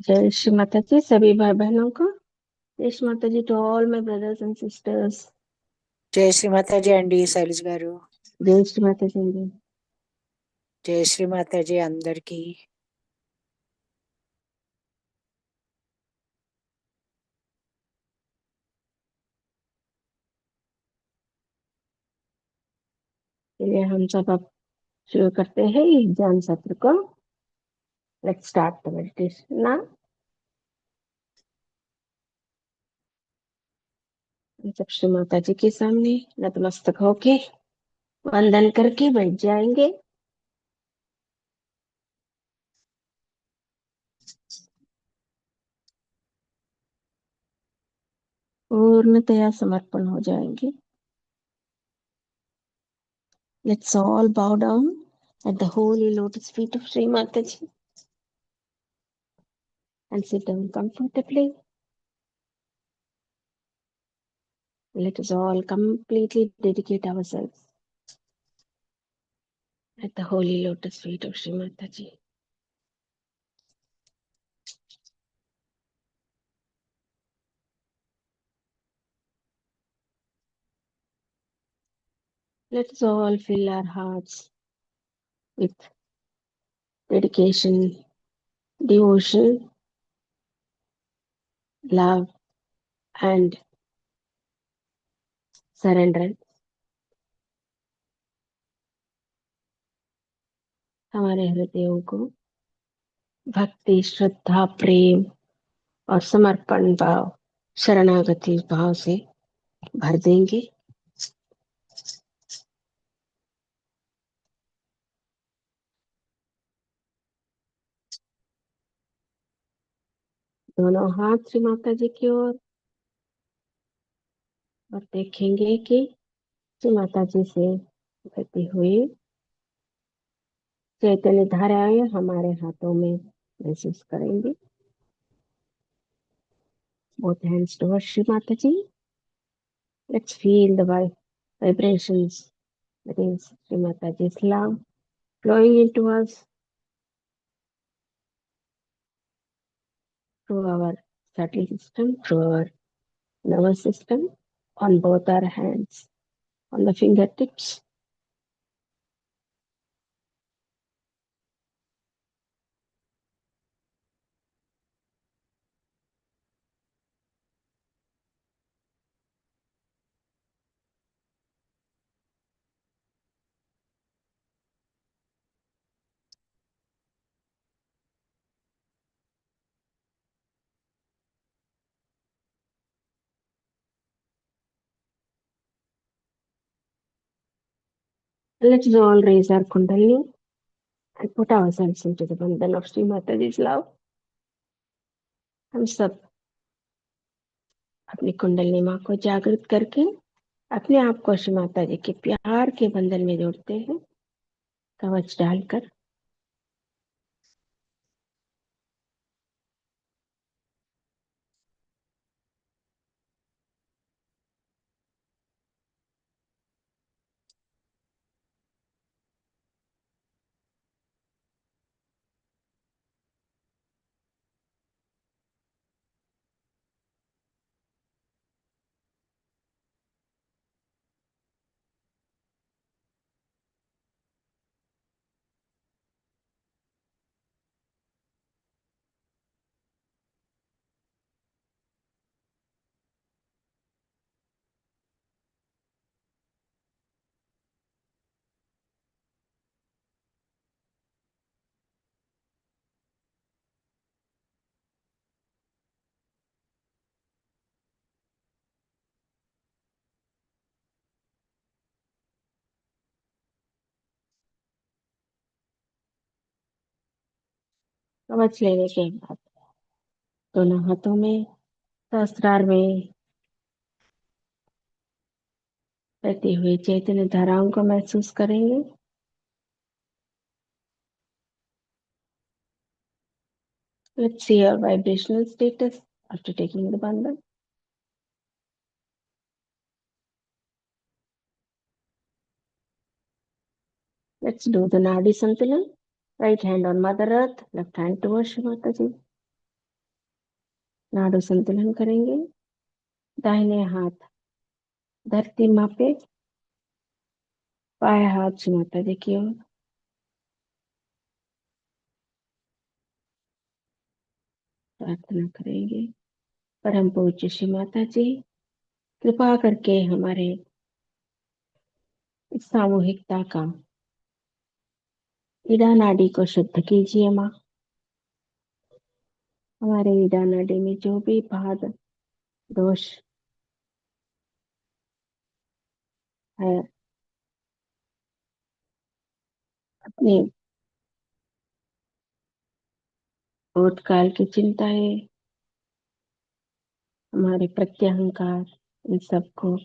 जय श्री माता जी सभी भाई बहनों को। जय Shri Mata ji to all my brothers and sisters. जय श्री माता जी అండి శైలజ్ గారు. जय श्री माता जी। జయ శ్రీ మాతాజీ అందరికి. चलिए हम सब अब शुरू करते हैं इस ज्ञान सत्र को। Let's start the meditation now. हम सब श्री माता जी के सामने नतमस्तक होके वंदन करके बैठ जाएंगे। पूर्णतया समर्पण हो जाएंगे। लेट्स ऑल बाउ down at the holy lotus feet of Sri Mataji and sit down comfortably. Let us all completely dedicate ourselves at the holy lotus feet of Sri Mataji. Let us all fill our hearts with dedication, devotion, love, and surrender. हमारे हृदयों को भक्ति, श्रद्धा, प्रेम और समर्पण भाव, शरणागति भाव से भर देंगे। दोनों हाथ श्री माता जी की ओर और देखेंगे कि श्री माता जी से बहती हुई चैतन्य धाराएं हमारे हाथों में महसूस करेंगे। Both hands towards Shri Mataji. Let's feel the vibrations, that is Shri Mataji's love flowing into us through our subtle system, through our nervous system, on both our hands, on the fingertips. Let's all raise our kundalini and put ourselves into the bandhan of Sri Mataji's love. हम सब अपनी कुंडलिनी माँ को जागृत करके अपने आप को श्री माता जी के प्यार के बंधन में जोड़ते हैं, कवच डालकर। कवच लेने के बाद दोनों हाथों में सहस्त्रार में बहती हुई चैतन्य धाराओं को महसूस करेंगे। Let's see our vibrational status after taking the bandhan. Let's do the Nadi Santulan. Right hand on Mother Earth, left hand towards Shri Mataji. नाड़ु संतुलन करेंगे। दाहिने हाथ धरती मापे, बाएं हाथ श्री माता जी की ओर। प्रार्थना करेंगे। परम पूज्य श्री माता जी, कृपा करके हमारे इस सामूहिकता का ईड़ा नाड़ी को शुद्ध कीजिए माँ। हमारे ईड़ा नाड़ी में जो भी बाध दोष है, अपने भूतकाल की चिंताएं, हमारे प्रत्यहंकार, इन सबको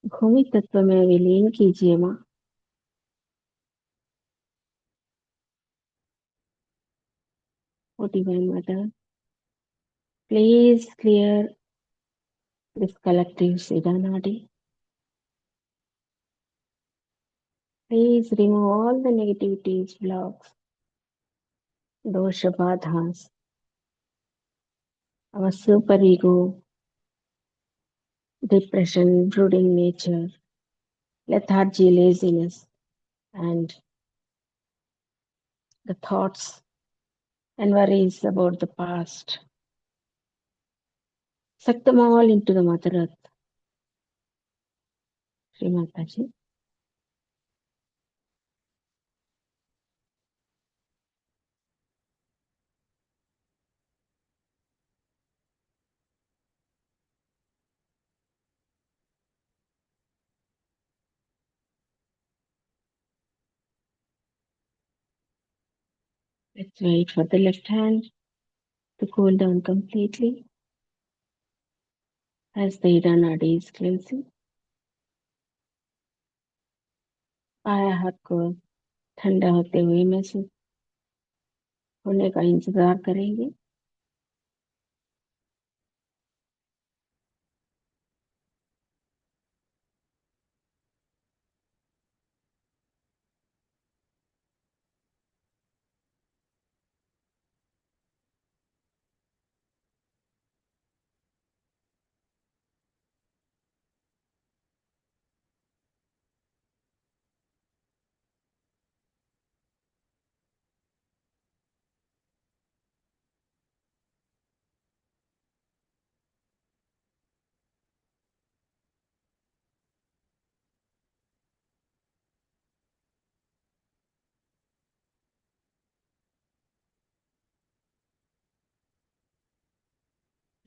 भूमि तत्व में विलीन कीजिए माँ। O divine mother, please clear this collective ईड़ा नाड़ी। Please remove all the negativities, blocks, dosha badhas, our superego, depression, brooding nature, lethargy, laziness, and the thoughts and worries about the past. Suck them all into the Mother Earth, Shri Mataji. Let's wait for the left hand to cool down completely as the Ida Nadi is cleansing. बाया हाथ को ठंडा होते हुए महसूस होने का इंतजार करेंगे।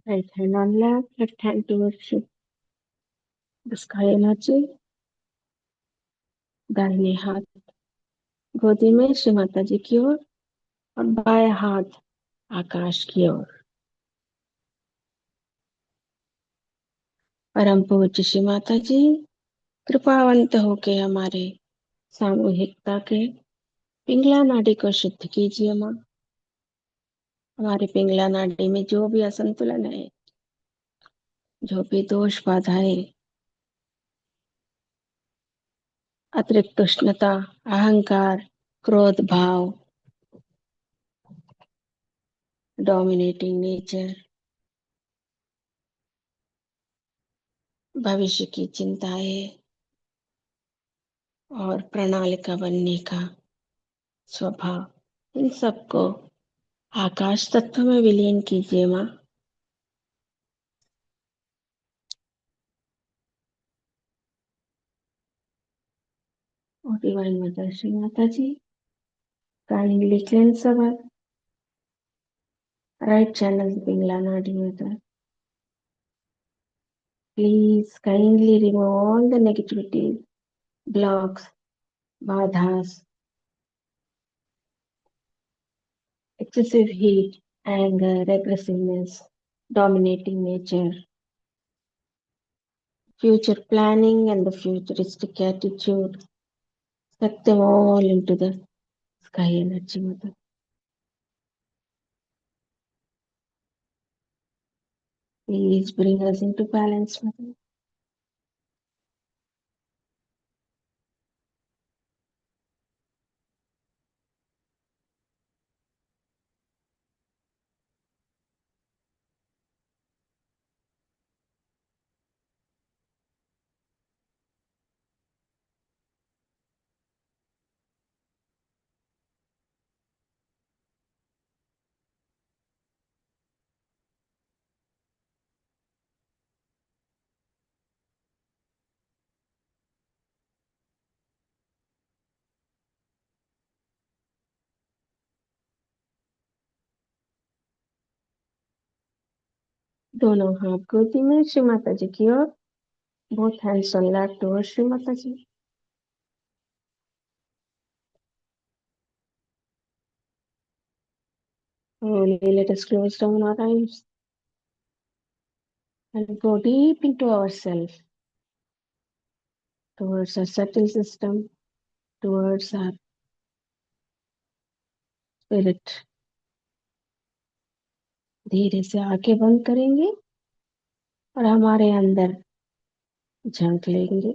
Right hand on lap, left hand towards the sky energy. दाहिने हाथ गोदी में श्री माता जी की ओर और बाएं हाथ आकाश की ओर। परम पूज्य श्री माता जी, कृपावंत होके हमारे सामूहिकता के पिंगला नाड़ी को शुद्ध कीजिए माँ। हमारे पिंगला नाड़ी में जो भी असंतुलन है, जो भी दोष बाधाएं, अतिरिक्त उष्णता, अहंकार, क्रोध भाव, डोमिनेटिंग नेचर, भविष्य की चिंताएं और प्रणालिका बनने का स्वभाव, इन सबको आकाश तत्व में विलीन कीजिए माँ। और divine mother Shri Mata ji, kindly cleanse our right channel Pingla Nadi mother. Please kindly remove all the negativity, blocks, badhas, excessive heat, anger, aggressiveness, dominating nature, future planning and the futuristic attitude. Suck them all into the sky energy mother. Please bring us into balance mother. दोनों हाथ गोदी में श्री माता जी की ओर, both hands on lap towards Shri Mata ji. Slowly let us close down our eyes and go deep into ourselves, towards our subtle system, towards our spirit. धीरे से आंखें बंद करेंगे और हमारे अंदर झांक लेंगे,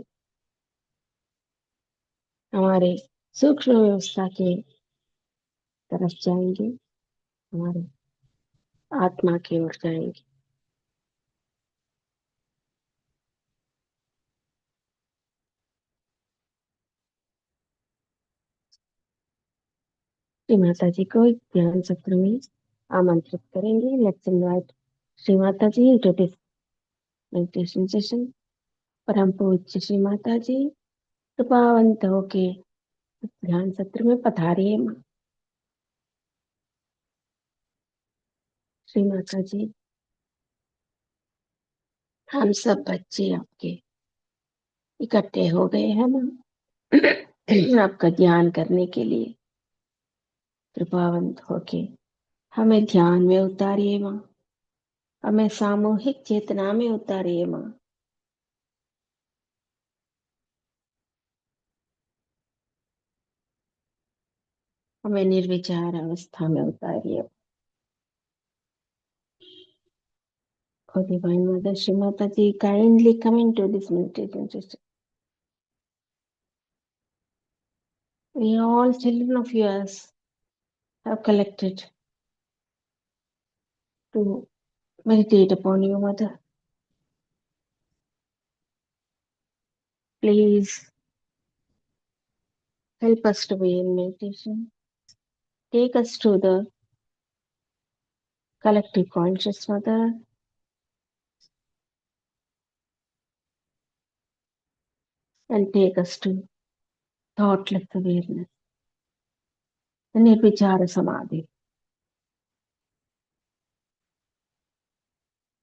हमारे सूक्ष्म व्यवस्था के तरफ जाएंगे, हमारे आत्मा की ओर जाएंगे. श्री माता जी को एक ध्यान सत्र में आमंत्रित करेंगे. Let's invite Shri Mata ji into this meditation session. परम पूज्य श्री माता जी कृपावंत होके ध्यान सत्र में पधारिए मां. श्री माता जी, हम सब बच्चे आपके इकट्ठे हो गए हैं मां, आपका ध्यान करने के लिए. कृपावंत होके हमें ध्यान में उतारिए मां, हमें सामूहिक चेतना में उतारिए मां. हमें निर्विचार अवस्था में उतारिए. Oh Divine Mother, Shri Mataji, kindly come into this meditation session. We all children of yours have collected to meditate upon you, Mother. Please help us to be in meditation. Take us to the collective conscious, Mother. And take us to thoughtless awareness, the Nirvichara Samadhi.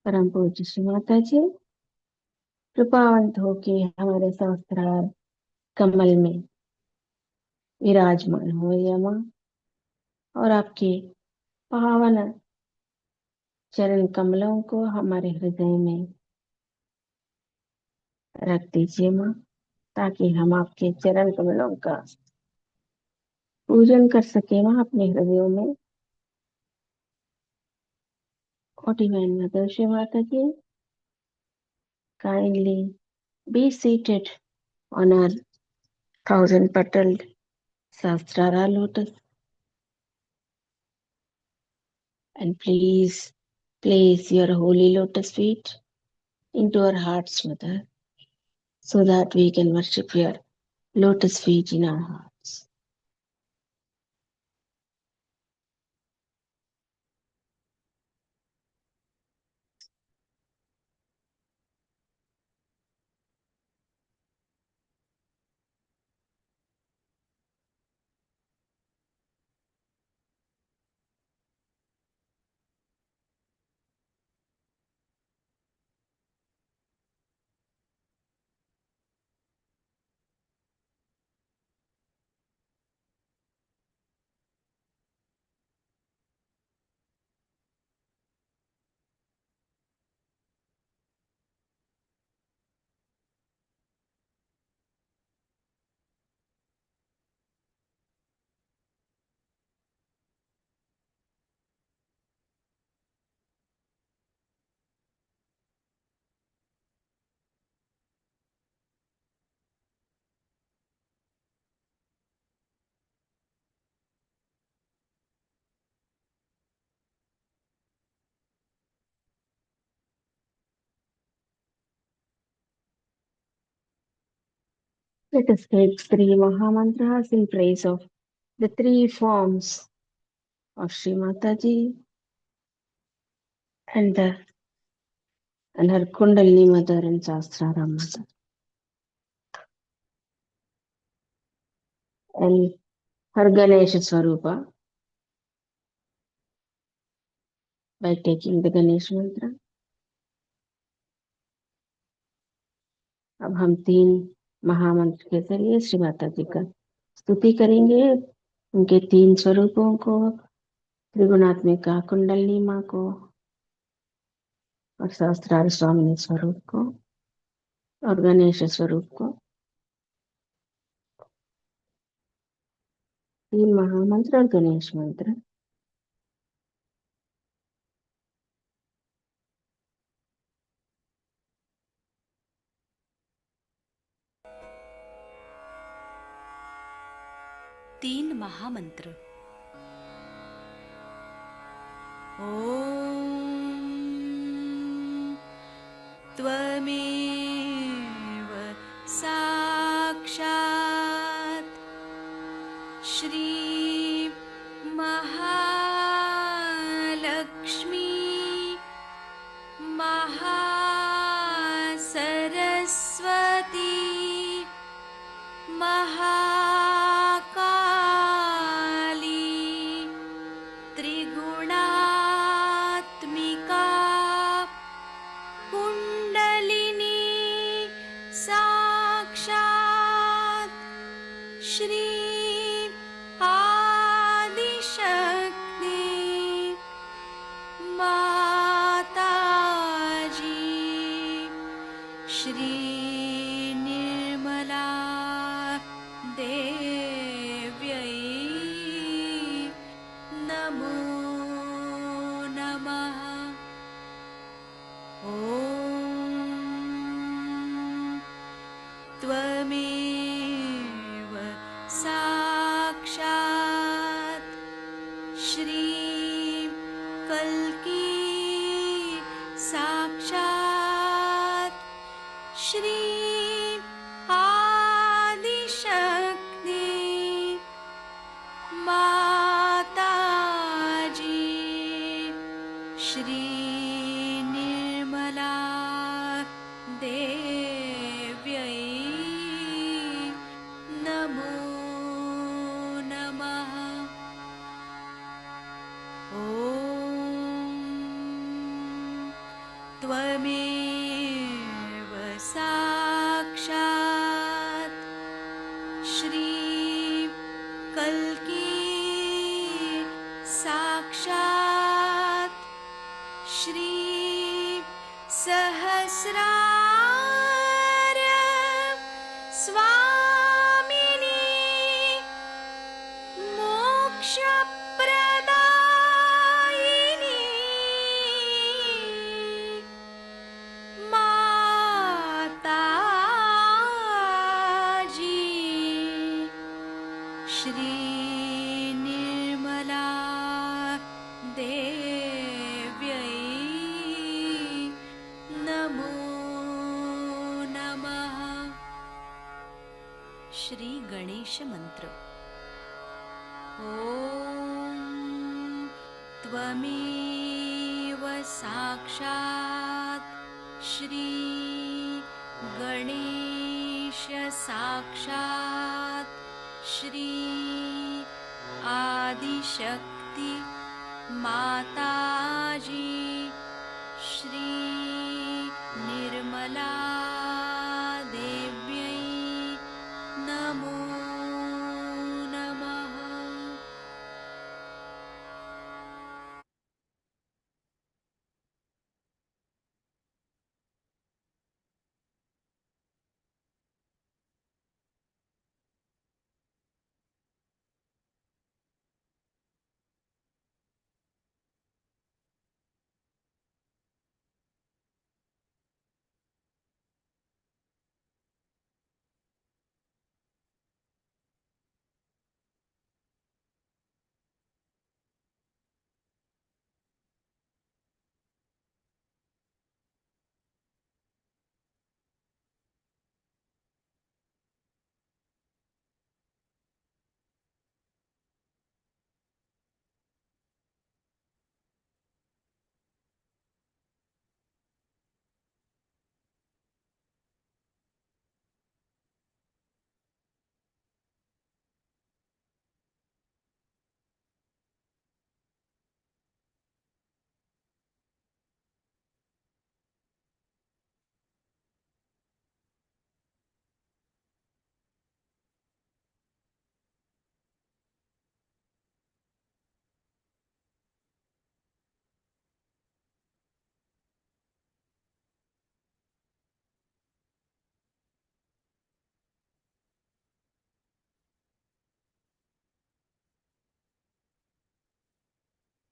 परम पूज्य श्री माता जी कृपावंत होके हमारे सहस्त्रार कमल में विराजमान हो यमा, और आपके पावन चरण कमलों को हमारे हृदय में रख दीजिए मां, ताकि हम आपके चरण कमलों का पूजन कर सके मां अपने हृदयों में. ओ divine mother Shri Mata ji, kindly be seated on our thousand petaled Sahasrara lotus, and please place your holy lotus feet into our hearts, Mother, so that we can worship your lotus feet in our hearts. Let us take three Mahamantras in praise of the three forms of Sri Mataji and her Kundalini Mother and Sahasrara Mother. And her Ganesha Swarupa by taking the Ganesh mantra. अब हम 3 महामंत्र के जरिए श्री माता जी का स्तुति करेंगे, उनके 3 स्वरूपों को, त्रिगुणात्मिका कुंडलिनी माँ को और सहस्त्रार स्वामिनी स्वरूप को और गणेश स्वरूप को। 3 महामंत्र और गणेश मंत्र। तीन महामंत्र। ॐ त्वमेव साक्षात् श्री महालक्ष्मी महासरस्वती महाकाली त्रिगुणात्मिका कुंडलिनी साक्षात् श्री आदिशक्ति माताजी श्री निर्मला देव्यै नमो नमः। ॐ त्वमेव साक्षात् श्री कल्की साक्षात् श्री आदिशक्ति माताजी श्री निर्मला देव्यै नमो नमः। ॐ त्वमेव साक्षात् श्री कल्की साक्षात् श्री सहस्रार स्वामिनी मोक्षप्रदायिनी माताजी श्री निर्मला देव्यै नमो नमः। श्री गणेश मंत्र। ॐ त्वमेव साक्षात् श्री गणेश साक्षात् श्री आदिशक्ति माताजी श्री निर्मला देव्यै नमो नमः।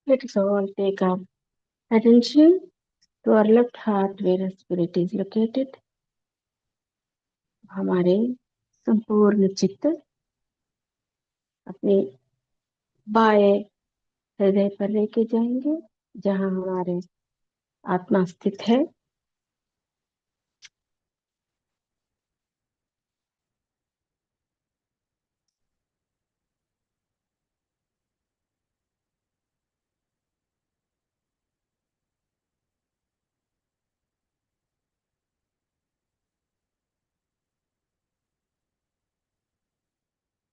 Let us all take our attention to our left heart where spirit is located. हमारे संपूर्ण चित्त अपने बाएं हृदय पर लेके जाएंगे जहां हमारे आत्मा स्थित है।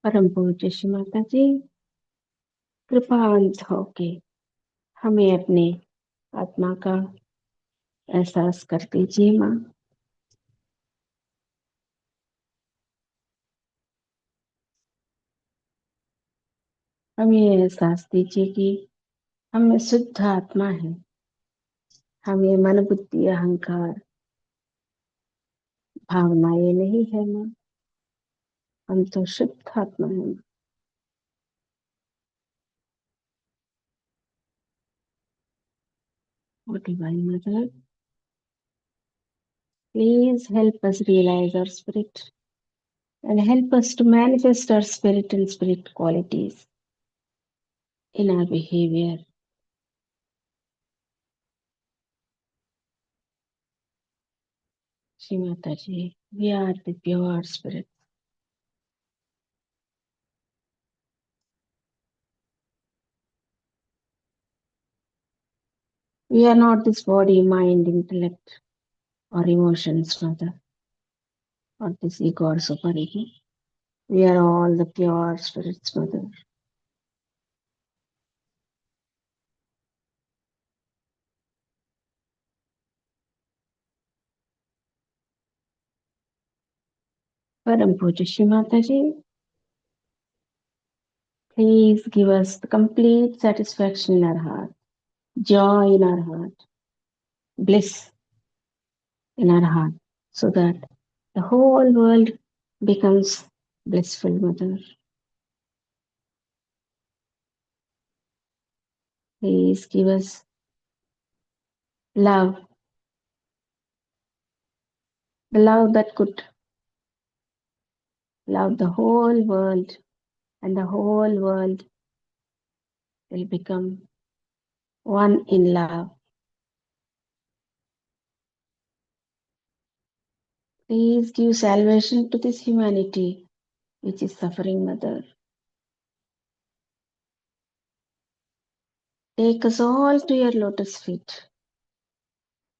परम पूज्य श्री माता जी कृपावंत होके हमें अपने आत्मा का एहसास कर दीजिए माँ। हमें ये एहसास दीजिए कि हमें शुद्ध आत्मा है। हमें मन बुद्धि अहंकार भावना ये नहीं है माँ। हम तो शुद्ध आत्मा है। O divine mother, please help us realize our spirit and help us to manifest our spirit and spirit qualities in our behavior. Shri Mataji, we are the pure spirit. We are not this body, mind, intellect, or emotions, Mother, or this ego or super ego. We are all the pure spirits, Mother. Param Puja Shri Mataji, please give us the complete satisfaction in our heart, joy in our heart, bliss in our heart, so that the whole world becomes blissful, Mother. Please give us love, the love that could love the whole world, and the whole world will become one in love. Please give salvation to this humanity which is suffering, Mother. Take us all to your lotus feet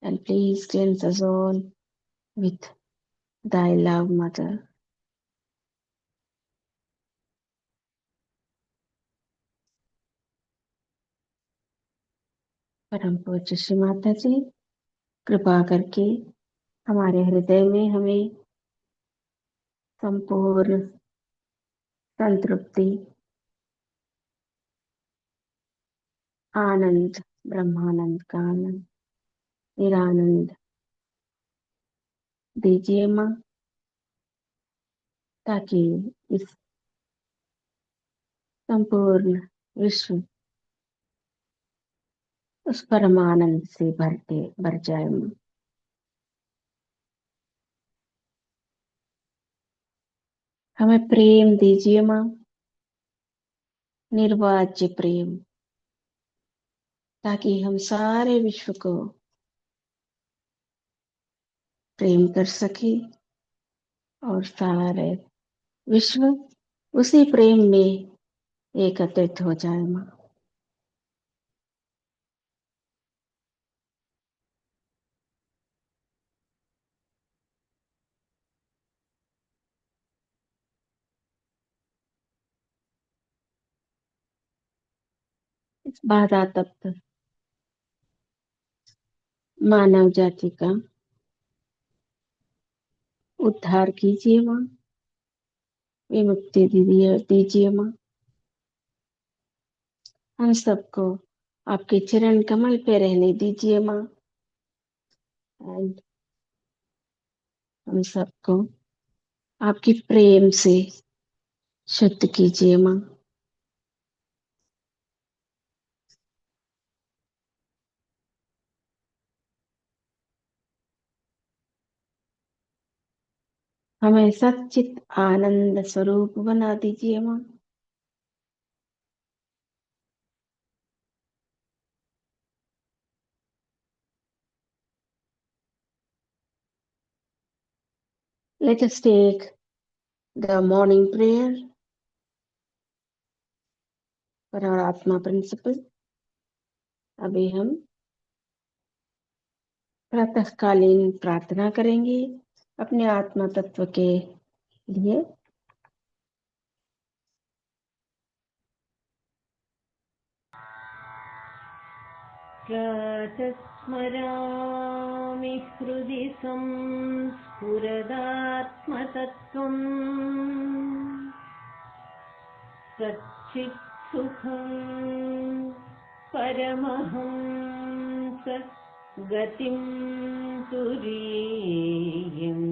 and please cleanse us all with thy love, Mother. परम पूज्य श्री माता जी कृपा करके हमारे हृदय में हमें संपूर्ण संतृप्ति आनंद ब्रह्मानंद का आनंद निरानंद दीजिए माँ, ताकि इस संपूर्ण विश्व उस परमानंद से भर जाए माँ। हमें प्रेम दीजिए माँ, निर्वाज्य प्रेम, ताकि हम सारे विश्व को प्रेम कर सके और सारे विश्व उसी प्रेम में एकत्रित हो जाए माँ। इस बाधा तप्त मानव जाति का उद्धार कीजिए माँ, विमुक्ति दीजिए माँ। हम सबको आपके चरण कमल पे रहने दीजिए माँ। एंड हम सबको आपकी प्रेम से शुद्ध कीजिए माँ। हमें सच्चित आनंद स्वरूप बना दीजिए माँ। Let us take the morning prayer for our आत्मा प्रिंसिपल। अभी हम प्रातःकालीन प्रार्थना करेंगे अपने आत्मा तत्व के लिए। प्रातस्मरामि हृदि संस्फुरदात्मतत्त्वम् सच्चित्सुखं परमहंस गतिं तुरीयम्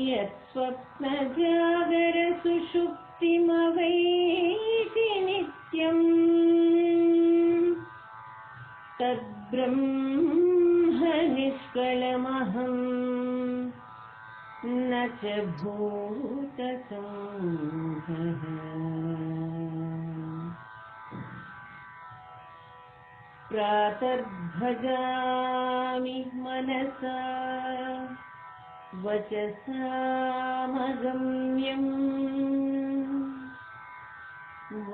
यत्स्वप्नजागरसुषुप्तिमवैति नित्यम् तद्ब्रह्म निष्कळमहं न च भूतसंघः। प्रातर्भजामि मनसा वचसामगम्यम्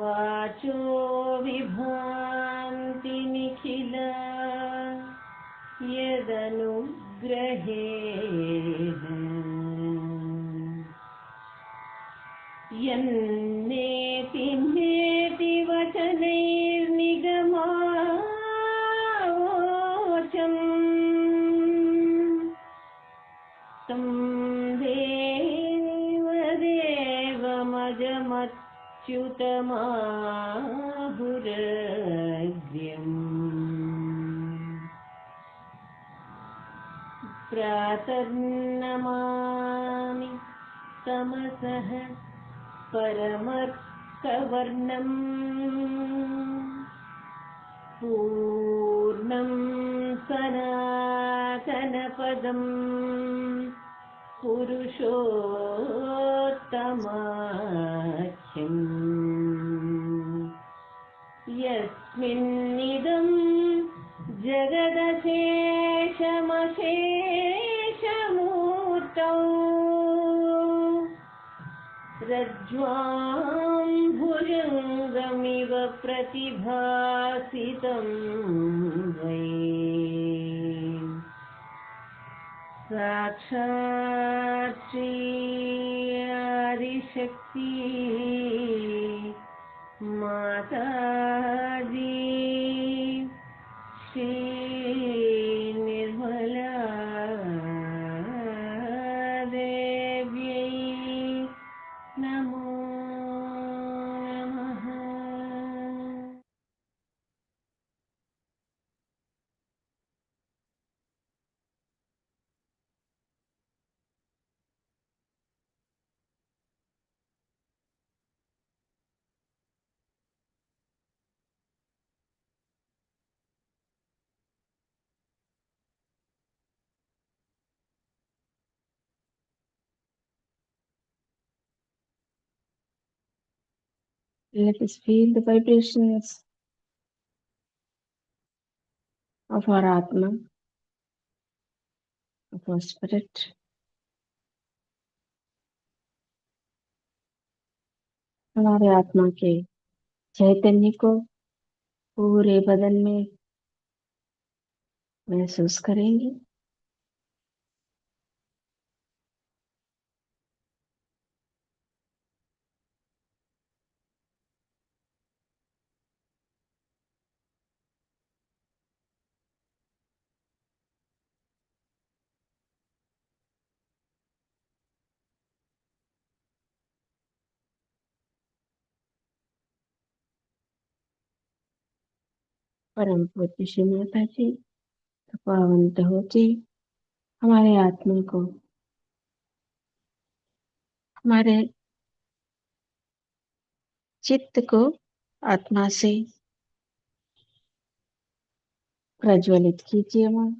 वाचो विभान्ति निखिला यदनुग्रहेण यन्नेति नेति वचनैर्निगमावोचम् तं देवदेवमजमच्युतमाहुरग्र्यम्। प्रातर्नमामि तमसः परमर्कवर्णम् पूर्णं सनातनपदम् पुरुषोत्तमाख्यम् यस्मिन्निदं जगदशेषमशेषमूर्तौ रज्ज्वां भुजङ्गमिव प्रतिभासितं वै साक्षात् श्री आदिशक्ति माताजी श्री निर्मला देव्यै नमो नमः। Let us feel the vibrations of our Atma, of our spirit. हमारे आत्मा के चैतन्य को पूरे बदन में महसूस करेंगे। परम पूज्य श्री माता जी कृपावंत हो जी, हमारे आत्मा को, हमारे चित्त को आत्मा से प्रज्वलित कीजिए मां,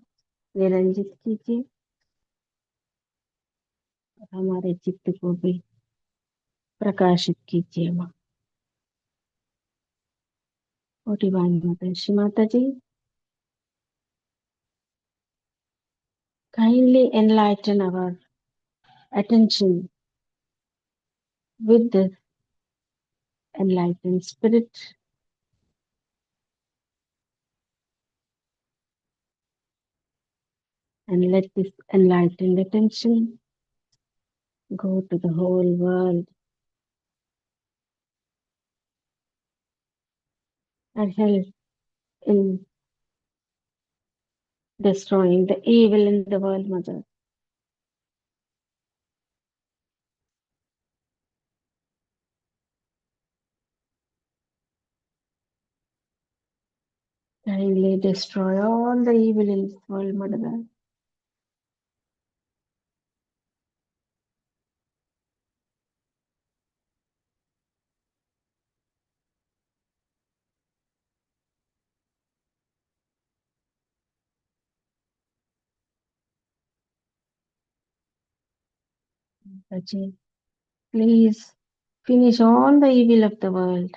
निरंजित कीजिए। हमारे चित्त को भी प्रकाशित कीजिए माँ। कोटि बाई माता श्री माता जी, kindly enlighten our attention with the enlightened spirit, and let this enlightened attention go to the whole world and help in destroying the evil in the world, Mother. Kindly destroy all the evil in this world, Mother. Mataji, please finish all the evil of the world,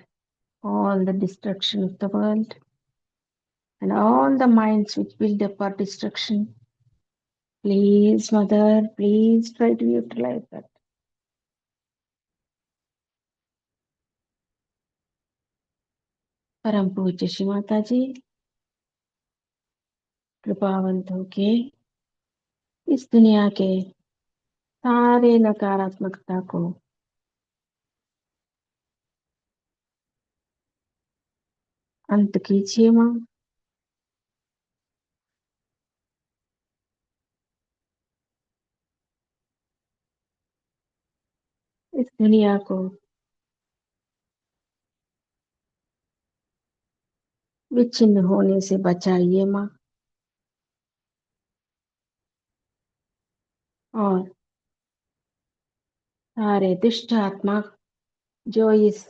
all the destruction of the world, and all the minds which build up for destruction. Please, Mother, please try to utilize that. परम पूज्य श्री माता जी, कृपावंत होके इस दुनिया के सारे नकारात्मकता को अंत कीजिए माँ। इस दुनिया को विच्छिन्न होने से बचाइए माँ, और सारे दुष्ट आत्मा जो इस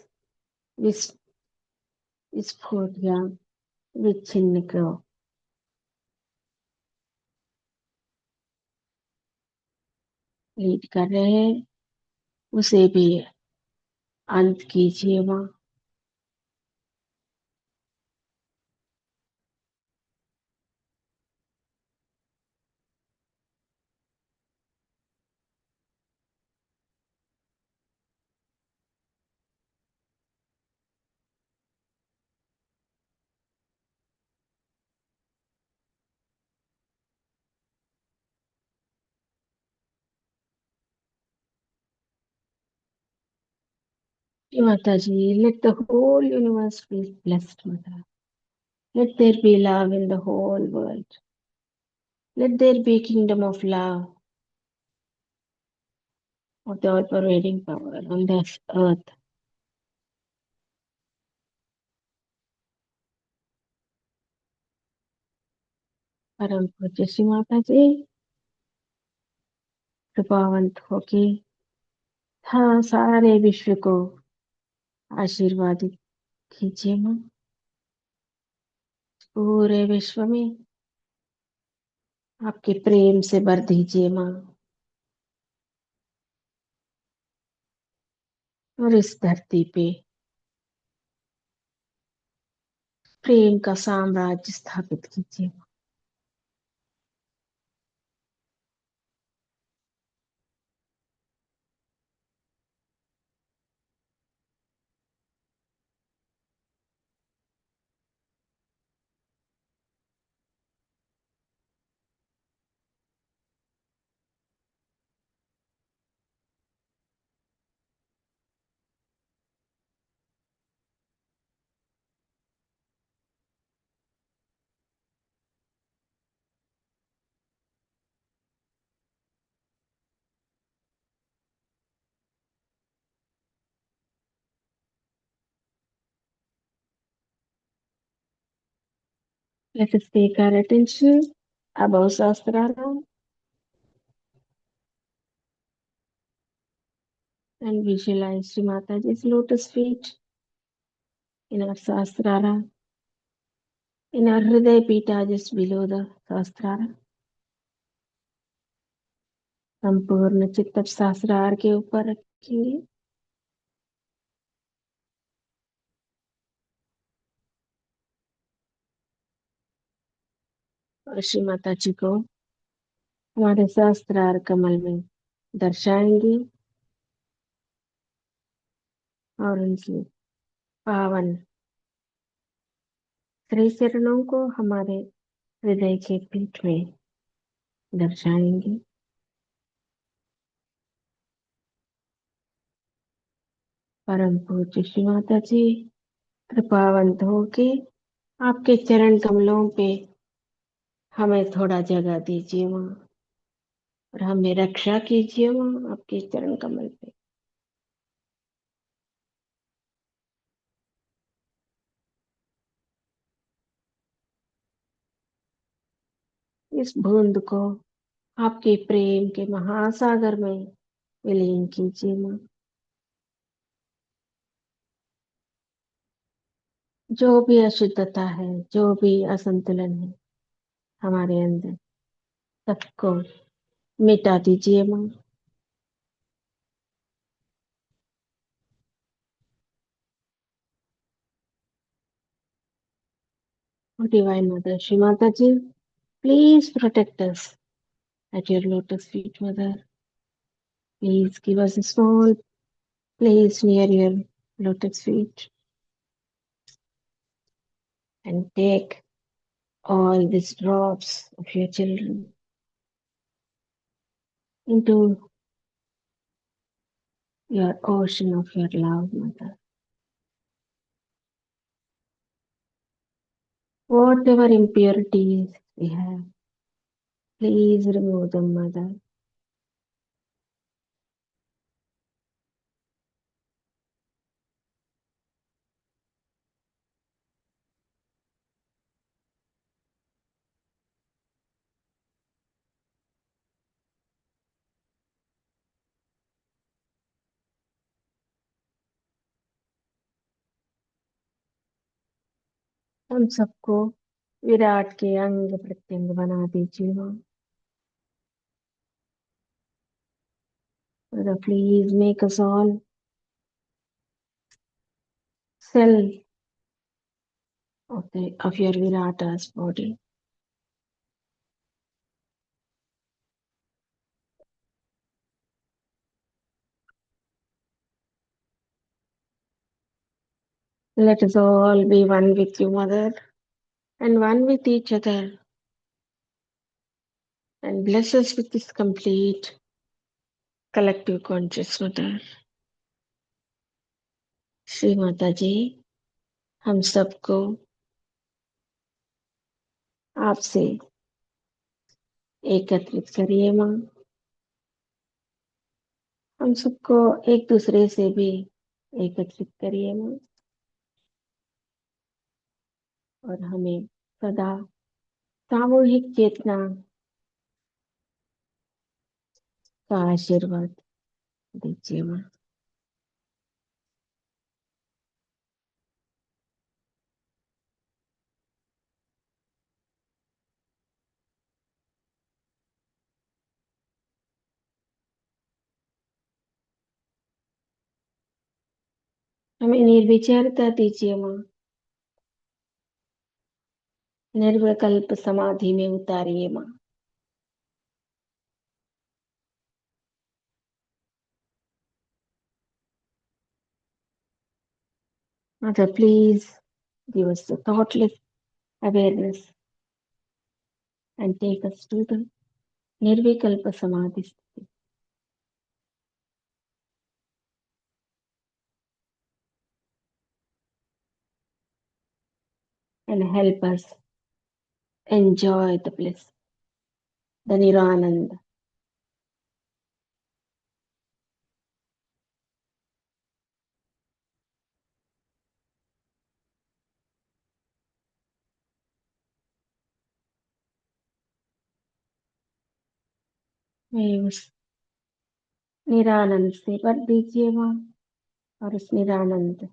विस्फोट या विच्छिन्न को लीड कर रहे हैं, उसे भी अंत कीजिए माँ। माता जी, let the whole universe be blessed, Mother. Let there be love in the whole world. Let there be kingdom of love of the all-pervading power on this earth. परम पूज्य श्री माता जी, कृपावंत होके हाँ सारे विश्व को आशीर्वादित कीजिए माँ। पूरे विश्व में आपके प्रेम से भर दीजिए माँ, और इस धरती पे प्रेम का साम्राज्य स्थापित कीजिए। Let us take our attention above Sahasrara and visualize Sri Mataji's lotus feet in our Sahasrara, in our Hriday Pita just below the Sahasrara. संपूर्ण चित्त सहस्रार के ऊपर रखेंगे। और श्री माता जी को हमारे सहस्त्रार कमल में दर्शाएंगे और उनकी पावन श्री चरणों को हमारे हृदय के पीठ में दर्शाएंगे। परम पूज्य श्री माता जी कृपावंत होके आपके चरण कमलों पे हमें थोड़ा जगह दीजिए माँ, और हमें रक्षा कीजिए माँ आपके चरण कमल पे। इस बूंद को आपके प्रेम के महासागर में विलीन कीजिए माँ। जो भी अशुद्धता है, जो भी असंतुलन है हमारे अंदर, सबको मिटा दीजिए माँ। Divine mother Shri Mata ji, please protect us at your lotus feet, Mother. Please give us a small place near your lotus feet and take all these drops of your children into your ocean of your love, Mother. Whatever impurities we have, please remove them, Mother. हम सबको विराट के अंग प्रत्यंग बना दीजिए माँ। Mother, please make us all cell of your Virata's body. Let us all be one with you, Mother, and one with each other, and bless us with this complete collective conscious Mother. Shri Mata जी, हम सबको आपसे एकत्रित करिए माँ। हम सबको एक दूसरे से भी एकत्रित करिए माँ, और हमें सदा सामूहिक चेतना का आशीर्वाद दीजिए माँ। हमें निर्विचारता दीजिए माँ। निर्विकल्प समाधि में उतारिए माँ। Mother, please give us the thoughtless awareness and take us to the Nirvikalpa Samadhi sthiti. And help us enjoy the bliss, the Nirananda. मैं उस निरानंद से भर दीजिए माँ, और उस निरानंद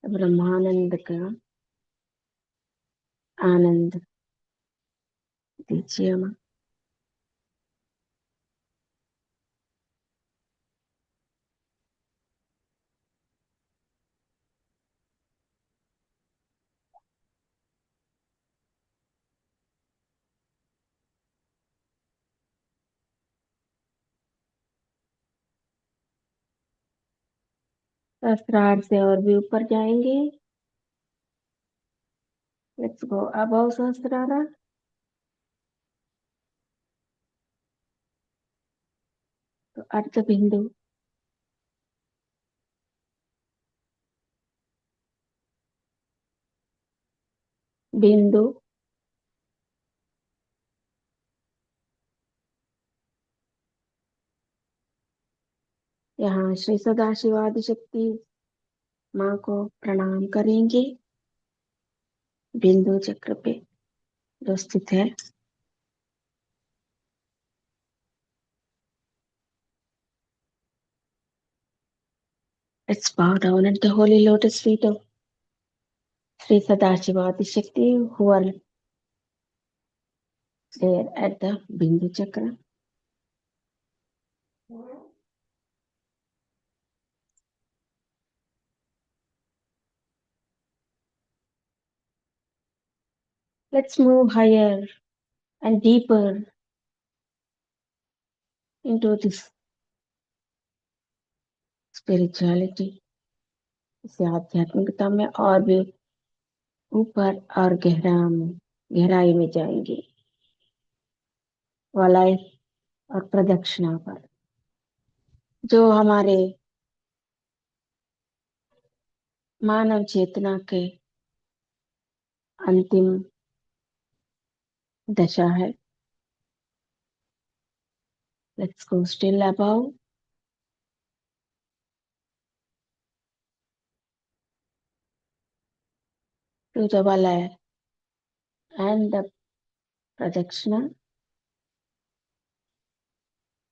ब्रह्मानंद का आनंद दीजिए माँ। सहस्त्रार से और भी ऊपर जाएंगे। Let's go above Sahasrara. तो अर्ध बिंदु, बिंदु, यहाँ श्री सदाशिव आदि शक्ति माँ को प्रणाम करेंगे। बिंदु चक्र पे जो स्थित है। Let's bow down at the holy lotus feet of Sri Sadashivadi Shakti who are there at the Bindu Chakra. Let's move higher and deeper into this spirituality. इस आध्यात्मिकता में और भी ऊपर और गहराई में जाएंगे। वलय और प्रदक्षिणा पर जो हमारे मानव चेतना के अंतिम दशा है। Let's go still above to the Valaya and the Pradakshina,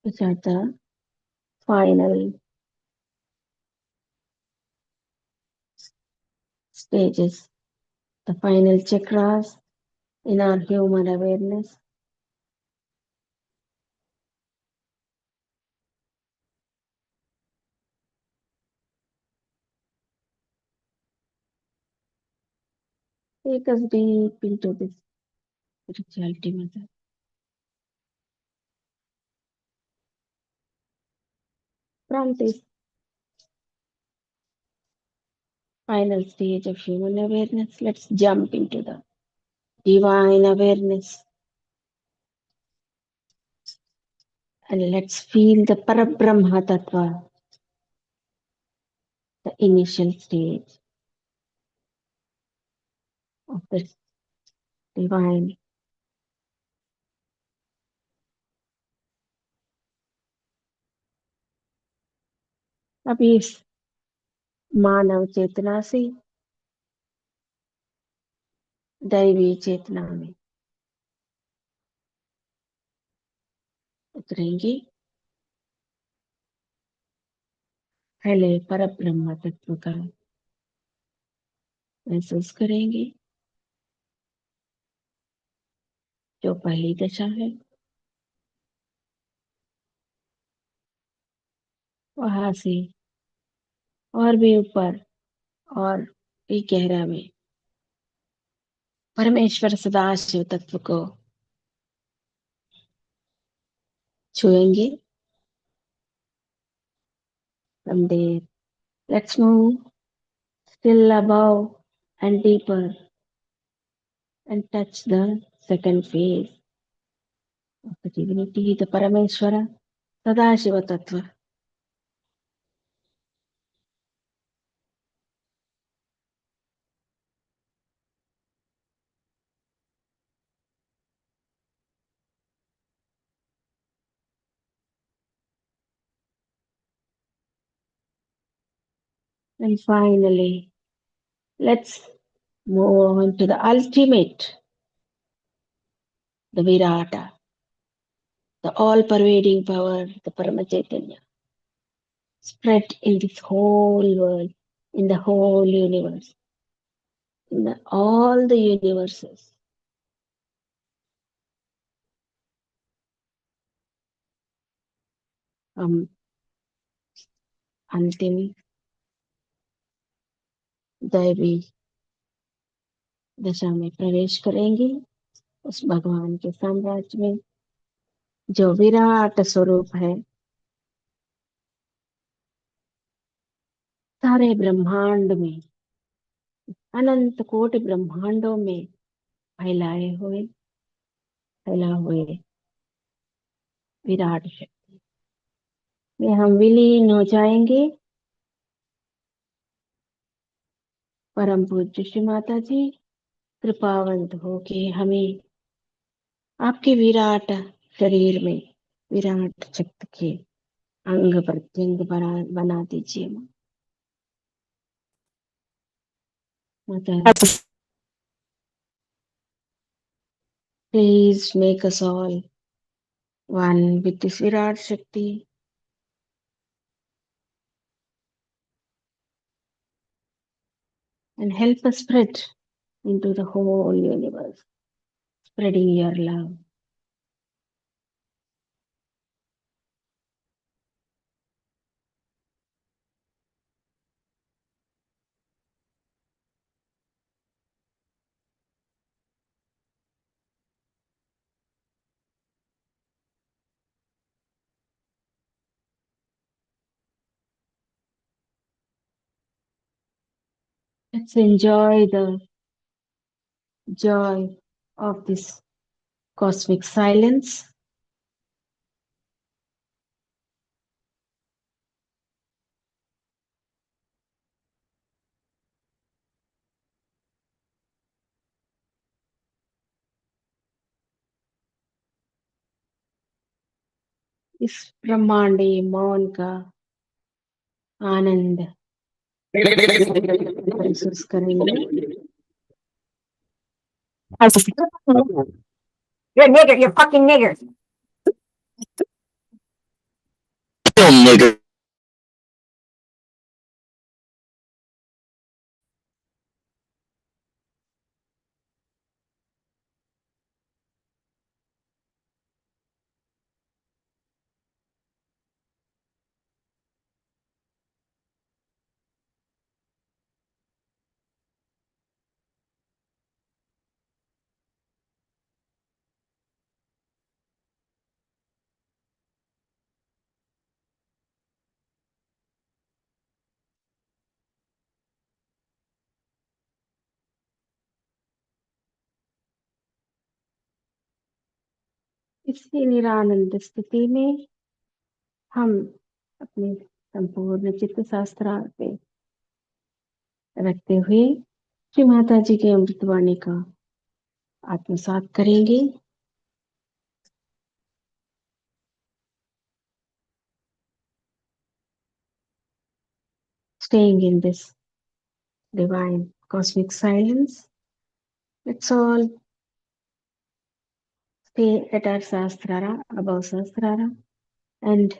which are the final stages, the final chakras in our human awareness. Take us deep into this spirituality, Mother. From this final stage of human awareness, let's jump into the divine awareness and let's feel the Parabrahma Tattva, the initial stage of this divine. अभी इस मानव चेतना से दैवी चेतना में उतरेंगे। पहले परब्रह्म तत्व का महसूस करेंगे जो पहली दशा है। वहां से और भी ऊपर और भी गहरा में परमेश्वर सदाशिव तत्व को छुएंगे। From there, let's move still above and deeper and touch the second phase of the divinity, the Parameshwara Sadashiva Tattva. And finally, let's move on to the ultimate, the Virata, the all-pervading power, the Paramachaitanya, spread in this whole world, in the whole universe, all the universes. हम अंतिम दैवी दशा में प्रवेश करेंगे, उस भगवान के साम्राज्य में जो विराट स्वरूप है, सारे ब्रह्मांड में, अनंत कोटि ब्रह्मांडों में फैला हुए विराट शक्ति में हम विलीन हो जाएंगे। परम पूज्य श्री माता जी कृपावंत होके हमें आपके विराट शरीर में विराट शक्ति के अंग प्रत्यंग बना दीजिए माता। Please make us all one with this Virat Shakti and help us spread into the whole universe, spreading your love. Let's enjoy the joy of this cosmic silence. इस ब्रह्मांडीय मौन का आनंद महसूस करेंगे। You're a nigger, you're fucking nigger. Nigger. इसी निरानंद स्थिति में हम अपने संपूर्ण चित्त शास्त्र पे रखते हुए श्री माता जी के अमृतवाणी का आत्मसात करेंगे। Staying in this divine cosmic silence, let's all stay at our sahasrara, above sahasrara, and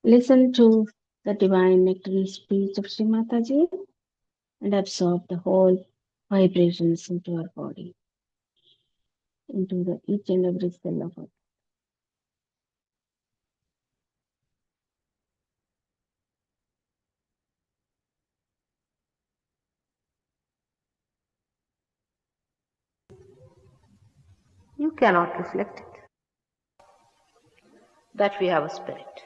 listen to the divine nectarine speech of Sri Mataji and absorb the whole vibrations into our body, into the each and every cell of our. You cannot reflect it. That we have a spirit.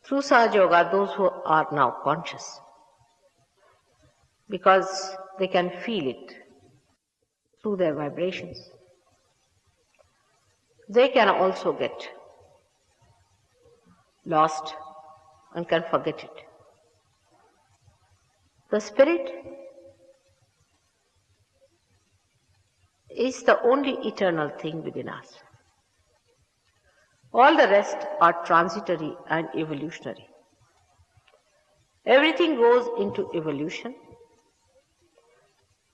Through Sahaja Yoga, those who are now conscious, because they can feel it through their vibrations, they can also get lost and can forget it. The spirit is the only eternal thing within us. All the rest are transitory and evolutionary. Everything goes into evolution,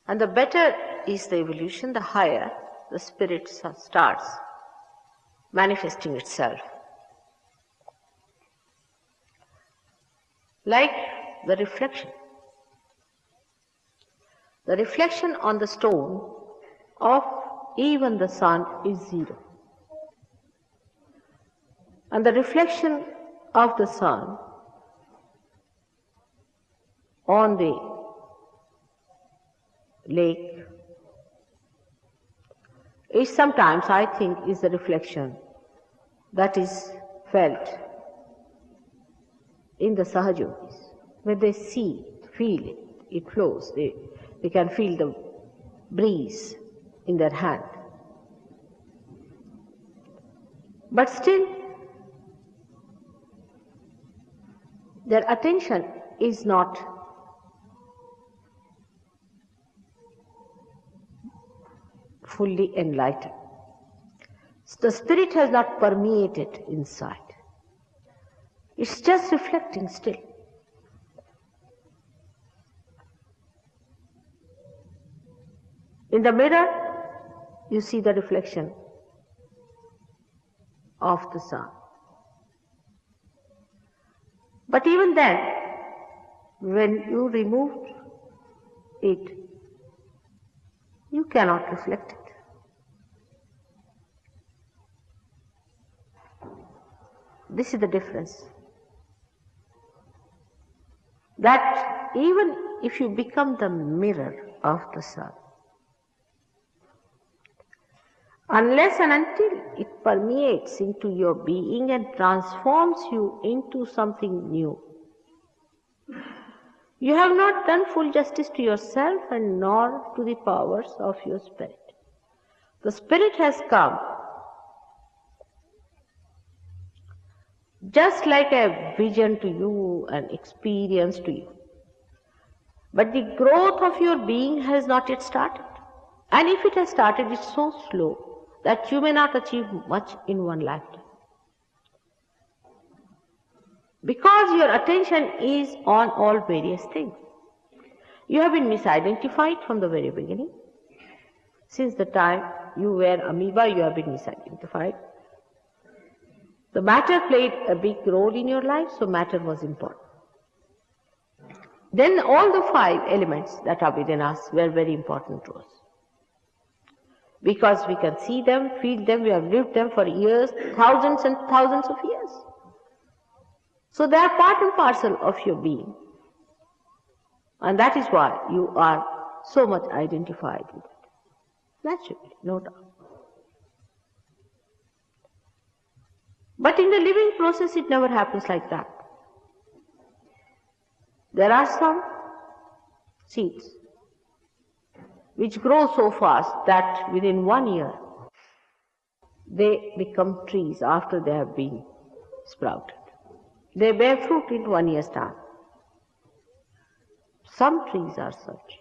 and the better is the evolution, the higher the spirit starts manifesting itself. Like the reflection. The reflection on the stone of even the sun is zero. And the reflection of the sun on the lake is sometimes, I think, is the reflection that is felt in the Sahajogis. When they see, feel it, it flows. They can feel the breeze in their hand. But still, their attention is not fully enlightened. The spirit has not permeated inside. It's just reflecting still. In the mirror, you see the reflection of the sun. But even then, when you remove it, you cannot reflect it. This is the difference. That even if you become the mirror of the sun, unless and until it permeates into your being and transforms you into something new, you have not done full justice to yourself and nor to the powers of your spirit. The spirit has come just like a vision to you, an experience to you. But the growth of your being has not yet started. And if it has started, it's so slow that you may not achieve much in one lifetime. Because your attention is on all various things. You have been misidentified from the very beginning. Since the time you were amoeba, you have been misidentified. The matter played a big role in your life, so matter was important. Then all the 5 elements that are within us were very important to us. Because we can see them, feel them, we have lived them for years, thousands and thousands of years. So they are part and parcel of your being. And that is why you are so much identified with it. Naturally, no doubt. But in the living process, it never happens like that. There are some seeds which grow so fast that within 1 year, they become trees after they have been sprouted. They bear fruit in 1 year's time. Some trees are such.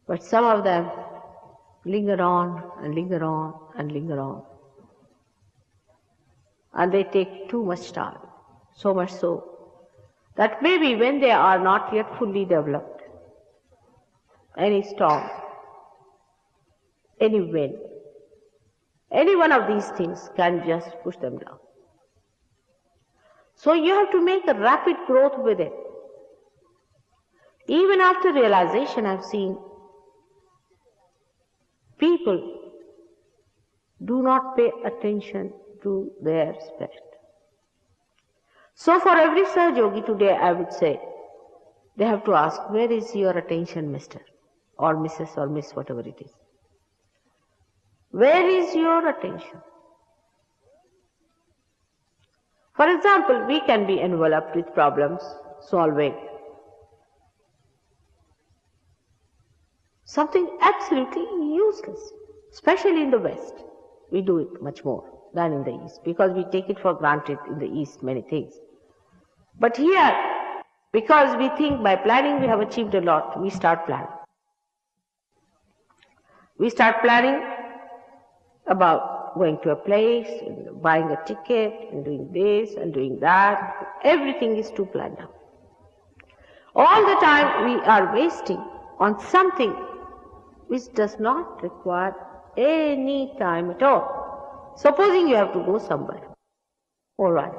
But some of them linger on and linger on and linger on. And they take too much time, so much so that maybe when they are not yet fully developed, any storm, any wind, any one of these things can just push them down. So you have to make a rapid growth with it. Even after realization, I've seen people do not pay attention to their spirit. So for every Sahajogi today, I would say, they have to ask, where is your attention, Mr. or Mrs. or Miss, whatever it is? Where is your attention? For example, we can be enveloped with problems, solving something absolutely useless, especially in the West. We do it much more than in the East because we take it for granted in the East many things. But here, because we think by planning we have achieved a lot, we start planning. We start planning about going to a place, and buying a ticket, and doing this and doing that. Everything is too planned out. All the time we are wasting on something which does not require any time at all. Supposing you have to go somewhere. All right.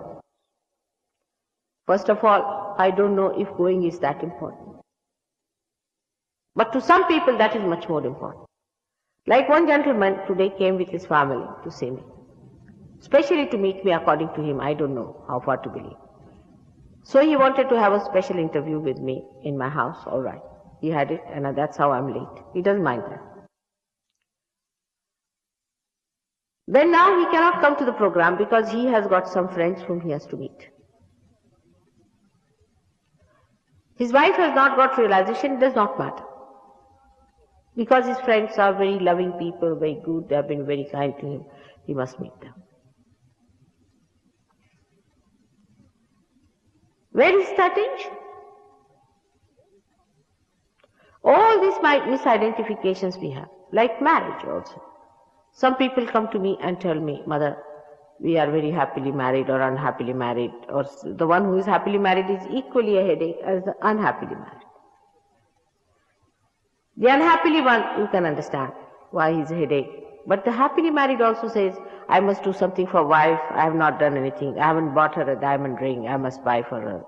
First of all, I don't know if going is that important. But to some people that is much more important. Like one gentleman today came with his family to see me. Especially to meet me according to him, I don't know how far to believe. So he wanted to have a special interview with me in my house, all right. He had it and that's how I'm late. He doesn't mind that. Then now he cannot come to the program because he has got some friends whom he has to meet. His wife has not got realization, it does not matter. Because his friends are very loving people, very good, they have been very kind to him, he must meet them. Where is the attention? All these misidentifications we have, like marriage also. Some people come to me and tell me, Mother, we are very happily married or unhappily married, or the one who is happily married is equally a headache as the unhappily married. The unhappily one, you can understand why he is a headache. But the happily married also says, I must do something for wife, I have not done anything, I haven't bought her a diamond ring, I must buy for her.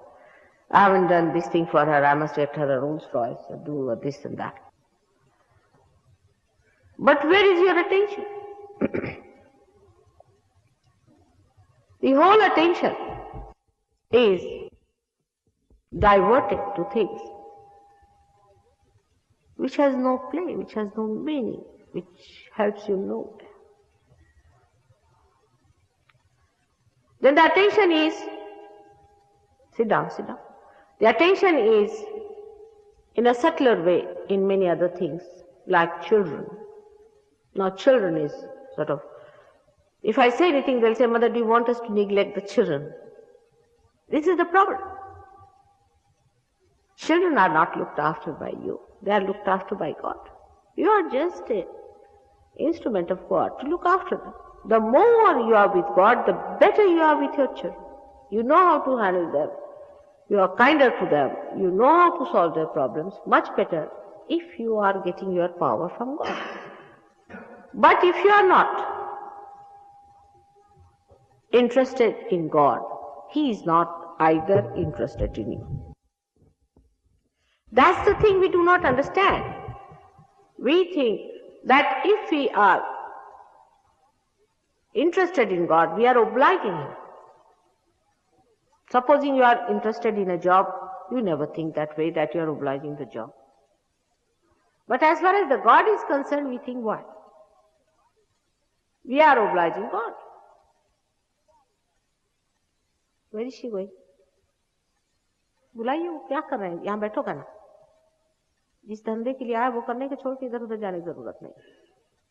I haven't done this thing for her, I must get her a Rolls Royce, or do this and that. But where is your attention? The whole attention is diverted to things which has no play, which has no meaning, which helps you nowhere. Then the attention is, sit down. The attention is in a subtler way in many other things, like children. Now children is sort of, if I say anything, they'll say, Mother, do you want us to neglect the children? This is the problem. Children are not looked after by you. They are looked after by God. You are just an instrument of God to look after them. The more you are with God, the better you are with your children. You know how to handle them. You are kinder to them. You know how to solve their problems much better if you are getting your power from God. But if you are not interested in God, He is not either interested in you. That's the thing we do not understand. We think that if we are interested in God, we are obliging Him. Supposing you are interested in a job, you never think that way, that you are obliging the job. But as far as the God is concerned, we think why? We are obliging God. Where is she going? बुलाइए, वो क्या कर रहे हैं? यहाँ बैठो का ना. जिस धंधे के लिए आया वो करने के छोड़ के इधर उधर जाने की जरूरत नहीं.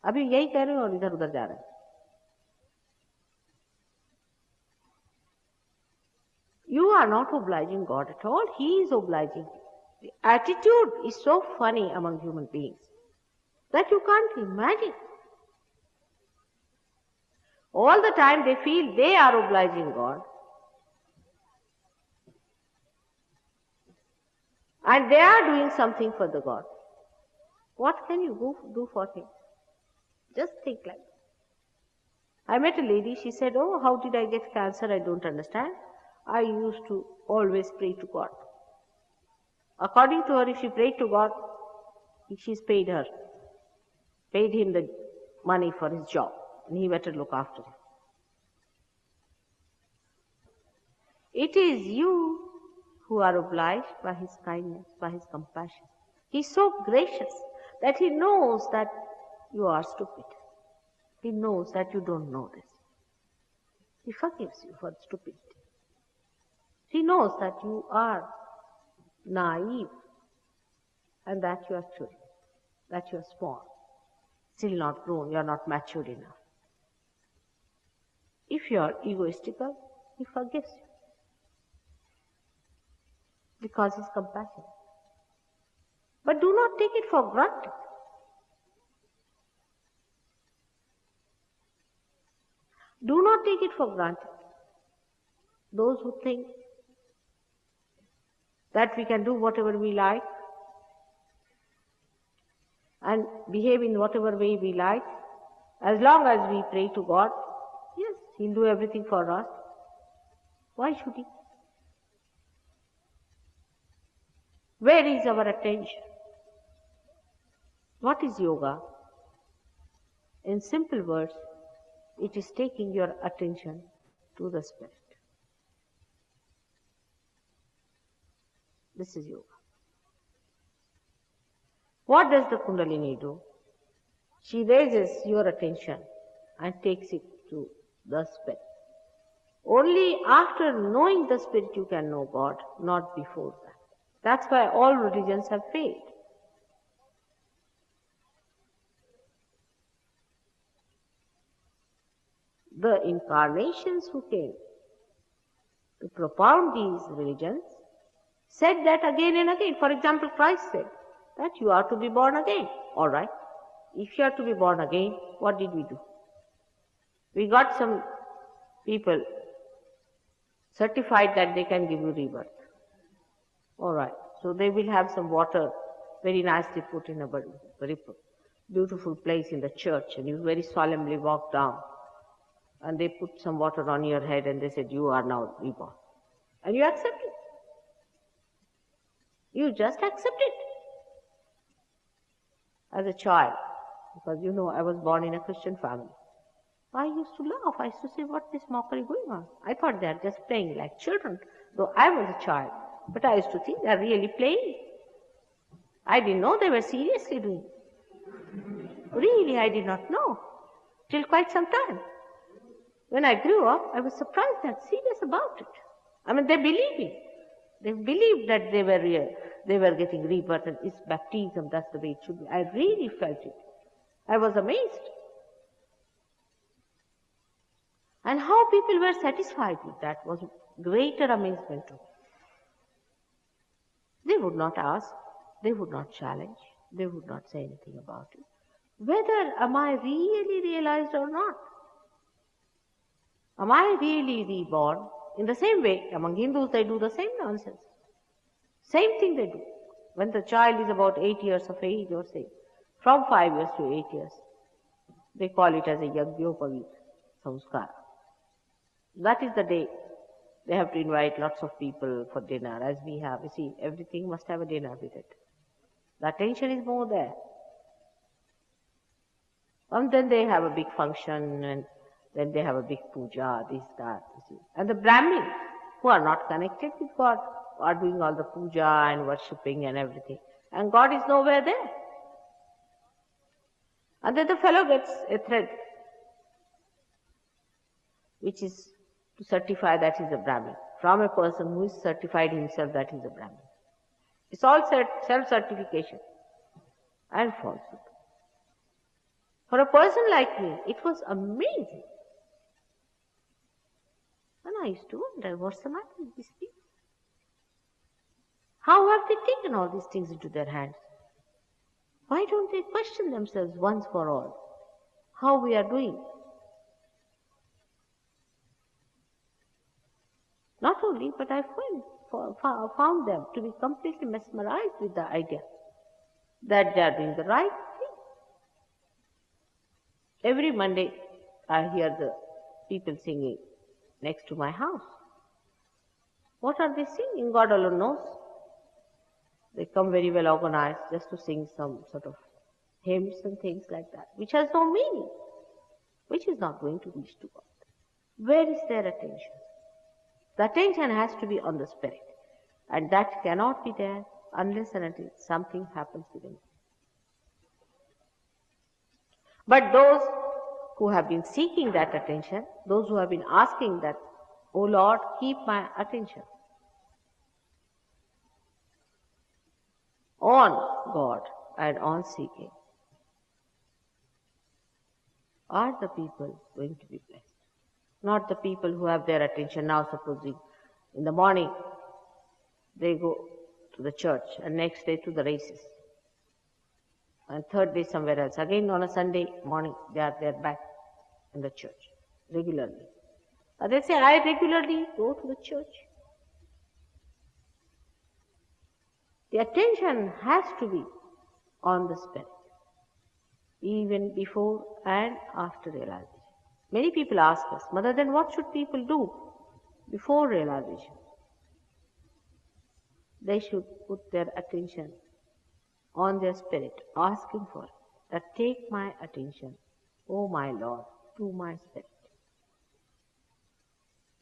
अभी यही कह रहे हो और इधर उधर जा रहे हैं. You are not obliging God at all. He is obliging. The attitude is so funny among human beings that you can't imagine. All the time they feel they are obliging God. And they are doing something for the God. What can you do for Him? Just think like that. I met a lady, she said, oh, how did I get cancer? I don't understand. I used to always pray to God. According to her, if she prayed to God, she's paid him the money for his job, and he better look after him. It is you who are obliged by His kindness, by His compassion. He is so gracious that He knows that you are stupid. He knows that you don't know this. He forgives you for stupidity. He knows that you are naive and that you are children, that you are small, still not grown, you are not matured enough. If you are egoistical, He forgives you because He is compassionate. But do not take it for granted. Do not take it for granted. Those who think that we can do whatever we like and behave in whatever way we like, as long as we pray to God, yes, He'll do everything for us. Why should He? Where is our attention? What is yoga? In simple words, it is taking your attention to the Spirit. This is yoga. What does the Kundalini do? She raises your attention and takes it to the spirit. Only after knowing the spirit you can know God, not before that. That's why all religions have failed. The incarnations who came to propound these religions said that again and again. For example, Christ said that you are to be born again. All right. If you are to be born again, what did we do? We got some people certified that they can give you rebirth. All right. So they will have some water very nicely put in a very beautiful place in the church, and you very solemnly walk down. And they put some water on your head and they said, you are now reborn. And you accept it. You just accept it. As a child, because you know I was born in a Christian family, I used to laugh. I used to say, what is mockery going on? I thought they are just playing like children, though I was a child. But I used to think they are really playing. I didn't know they were seriously doing it. Really, I did not know till quite some time. When I grew up, I was surprised they're serious about it. I mean, they believe it. They believed that they were real. They were getting rebirth and it's baptism, that's the way it should be. I really felt it. I was amazed. And how people were satisfied with that was greater amazement to me. They would not ask, they would not challenge, they would not say anything about it. Whether am I really realized or not? Am I really reborn? In the same way, among Hindus they do the same nonsense. Same thing they do. When the child is about 8 years of age or say, from 5 years to 8 years, they call it as a Yajñopavit Samskara. That is the day they have to invite lots of people for dinner, as we have. You see, everything must have a dinner with it. The attention is more there. And then they have a big function, and then they have a big puja, this, that, you see. And the Brahmins, who are not connected with God, are doing all the puja and worshipping and everything. And God is nowhere there. And then the fellow gets a thread, which is to certify that he's a Brahmin, from a person who is certified himself that he's a Brahmin. It's all self-certification and falsehood. For a person like me, it was amazing. And I used to wonder, what's the matter with these people? How have they taken all these things into their hands? Why don't they question themselves once for all how we are doing? Not only, but I found them to be completely mesmerized with the idea that they are doing the right thing. Every Monday, I hear the people singing next to my house. What are they singing? God alone knows. They come very well organized just to sing some sort of hymns and things like that, which has no meaning, which is not going to reach to God. Where is their attention? The attention has to be on the spirit, and that cannot be there unless and until something happens within. But those who have been seeking that attention, those who have been asking that, "Oh Lord, keep my attention on God and on seeking," are the people going to be blessed. Not the people who have their attention now, supposing in the morning they go to the church and next day to the races. And third day somewhere else. Again on a Sunday morning they are there back in the church regularly. And they say, I regularly go to the church. The attention has to be on the spirit, even before and after realization. Many people ask us, Mother, then what should people do before realization? They should put their attention on their spirit, asking for it, that take my attention, O my Lord, to my spirit.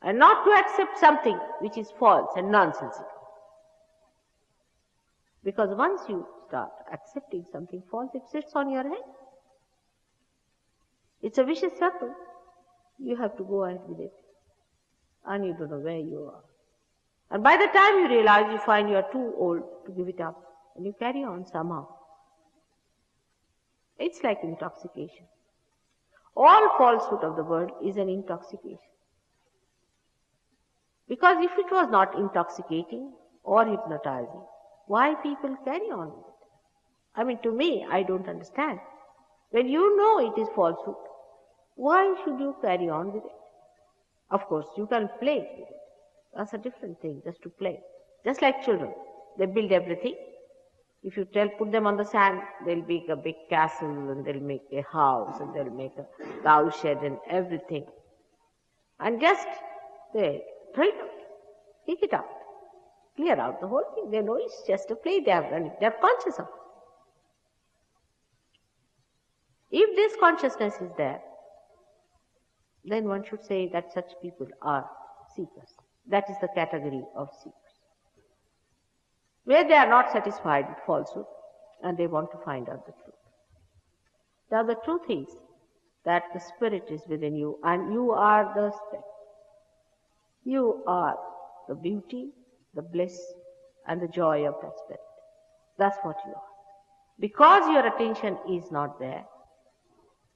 And not to accept something which is false and nonsensical. Because once you start accepting something false, it sits on your head. It's a vicious circle. You have to go ahead with it. And you don't know where you are. And by the time you realize, you find you are too old to give it up. And you carry on somehow. It's like intoxication. All falsehood of the world is an intoxication. Because if it was not intoxicating or hypnotizing, why people carry on with it? I mean, to me, I don't understand. When you know it is falsehood, why should you carry on with it? Of course, you can play with it. That's a different thing, just to play. Just like children, they build everything. If you put them on the sand, they'll make a big castle and they'll make a house and they'll make a cow shed and everything. And just they throw it out, kick it out, clear out the whole thing. They know it's just a play they have done. They're conscious of it. If this consciousness is there, then one should say that such people are seekers. That is the category of seekers. Where they are not satisfied with falsehood and they want to find out the truth. Now the truth is that the Spirit is within you and you are the Spirit. You are the beauty, the bliss and the joy of that Spirit. That's what you are. Because your attention is not there,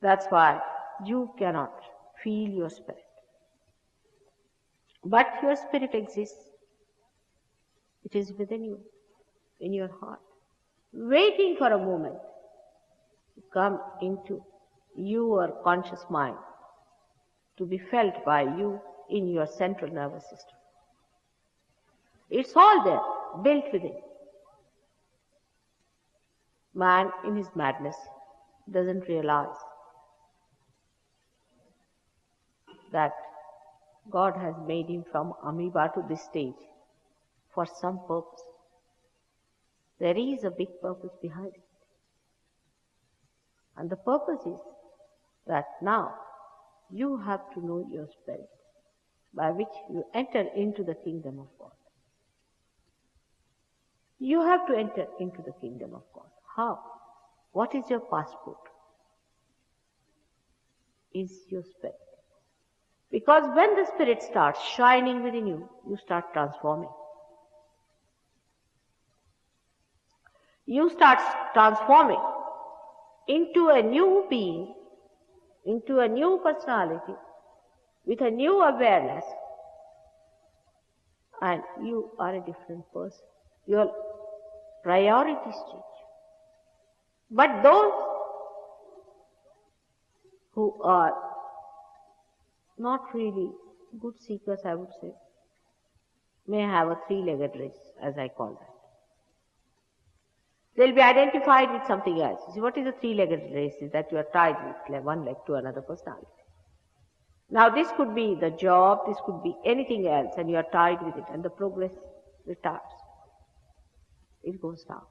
that's why you cannot feel your Spirit. But your Spirit exists. It is within you, in your heart, waiting for a moment to come into your conscious mind, to be felt by you in your central nervous system. It's all there, built within. Man, in his madness, doesn't realize that God has made him from amoeba to this stage for some purpose. There is a big purpose behind it. And the purpose is that now you have to know your Spirit, by which you enter into the kingdom of God. You have to enter into the kingdom of God. How? What is your passport? Is your Spirit. Because when the Spirit starts shining within you, you start transforming. You start transforming into a new being, into a new personality, with a new awareness, and you are a different person. Your priorities change. But those who are not really good seekers, I would say, may have a three-legged race, as I call that. They'll be identified with something else. See, what is a three-legged race? Is that you are tied with one leg to another personality. Now this could be the job, this could be anything else, and you are tied with it, and the progress retards. It goes down.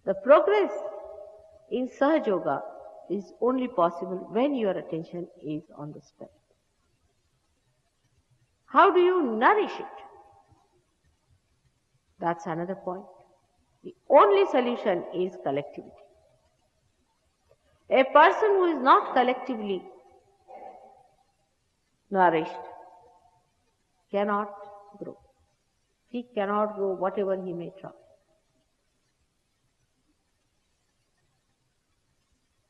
The progress in Sahaja Yoga is only possible when your attention is on the Spirit. How do you nourish it? That's another point. The only solution is collectivity. A person who is not collectively nourished cannot grow. He cannot grow whatever he may try.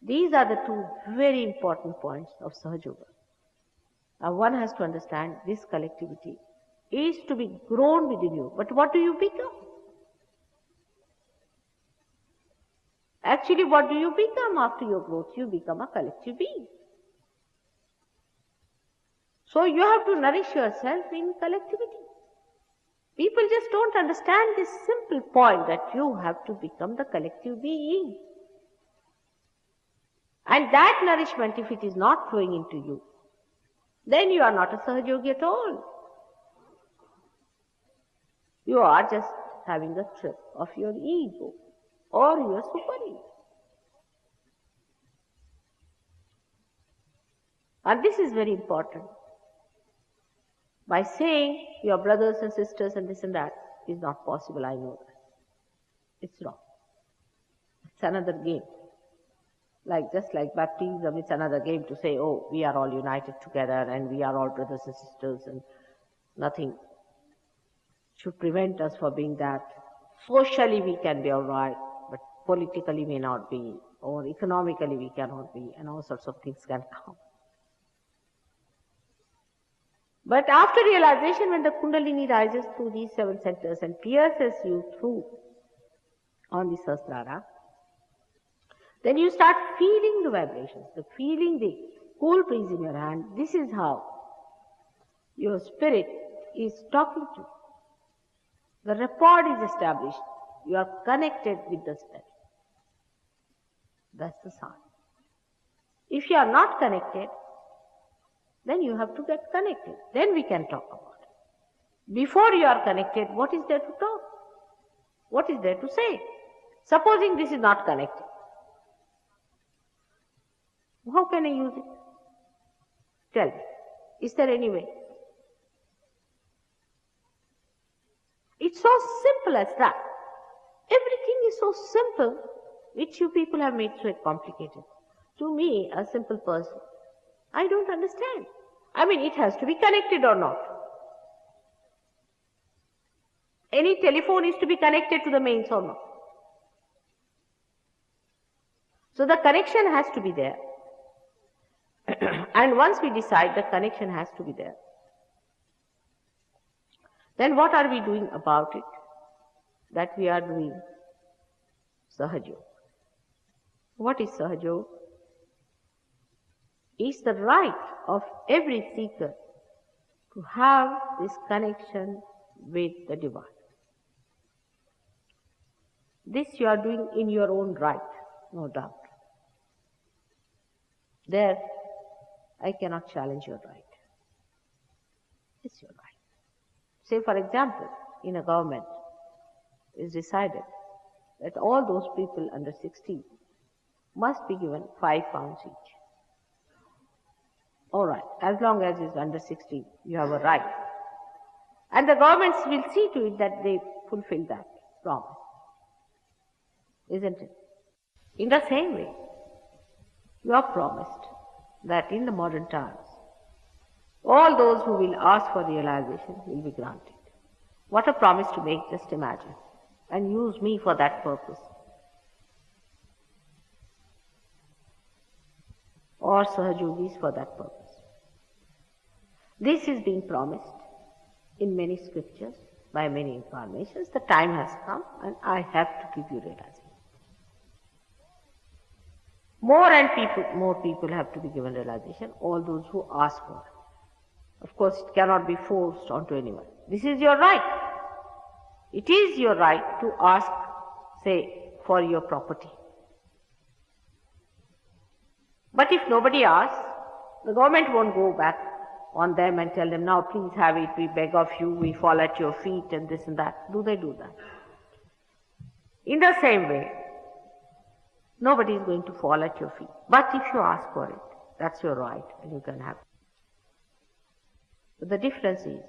These are the two very important points of Sahaja Yoga. Now one has to understand this collectivity is to be grown within you. But what do you become? Actually, what do you become after your growth? You become a collective being. So you have to nourish yourself in collectivity. People just don't understand this simple point that you have to become the collective being. And that nourishment, if it is not flowing into you, then you are not a Sahaja Yogi at all. You are just having a trip of your ego or your super ego. And this is very important. By saying your brothers and sisters and this and that is not possible, I know that. It's wrong. It's another game. Just like baptism, it's another game to say, oh, we are all united together and we are all brothers and sisters, and nothing should prevent us from being that. Socially we can be all right, but politically may not be, or economically we cannot be, and all sorts of things can come. But after realization, when the Kundalini rises through these 7 centers and pierces you through on the Sahasrara, then you start feeling the vibrations, feeling the cool breeze in your hand. This is how your spirit is talking to you. The rapport is established. You are connected with the spirit. That's the sign. If you are not connected, then you have to get connected. Then we can talk about it. Before you are connected, what is there to talk? What is there to say? Supposing this is not connected, how can I use it? Tell me. Is there any way? It's so simple as that. Everything is so simple, which you people have made so complicated. To me, a simple person, I don't understand. I mean, it has to be connected or not. Any telephone is to be connected to the mains or not. So the connection has to be there. And once we decide the connection has to be there, then what are we doing about it? That we are doing Sahajog. What is Sahajog? It's the right of every seeker to have this connection with the Divine. This you are doing in your own right, no doubt. There, I cannot challenge your right. It's your right. Say, for example, in a government, it's decided that all those people under 16 must be given £5 each. All right, as long as it's under 16, you have a right. And the governments will see to it that they fulfill that promise. Isn't it? In the same way, you are promised that in the modern times, all those who will ask for realization will be granted. What a promise to make, just imagine. And use me for that purpose. Or Sahajogis for that purpose. This is being promised in many scriptures, by many incarnations. The time has come and I have to give you realization. More people have to be given realization, all those who ask for it. Of course, it cannot be forced onto anyone. This is your right. It is your right to ask, say, for your property. But if nobody asks, the government won't go back on them and tell them, now please have it, we beg of you, we fall at your feet and this and that. Do they do that? In the same way, nobody is going to fall at your feet. But if you ask for it, that's your right and you can have it. But the difference is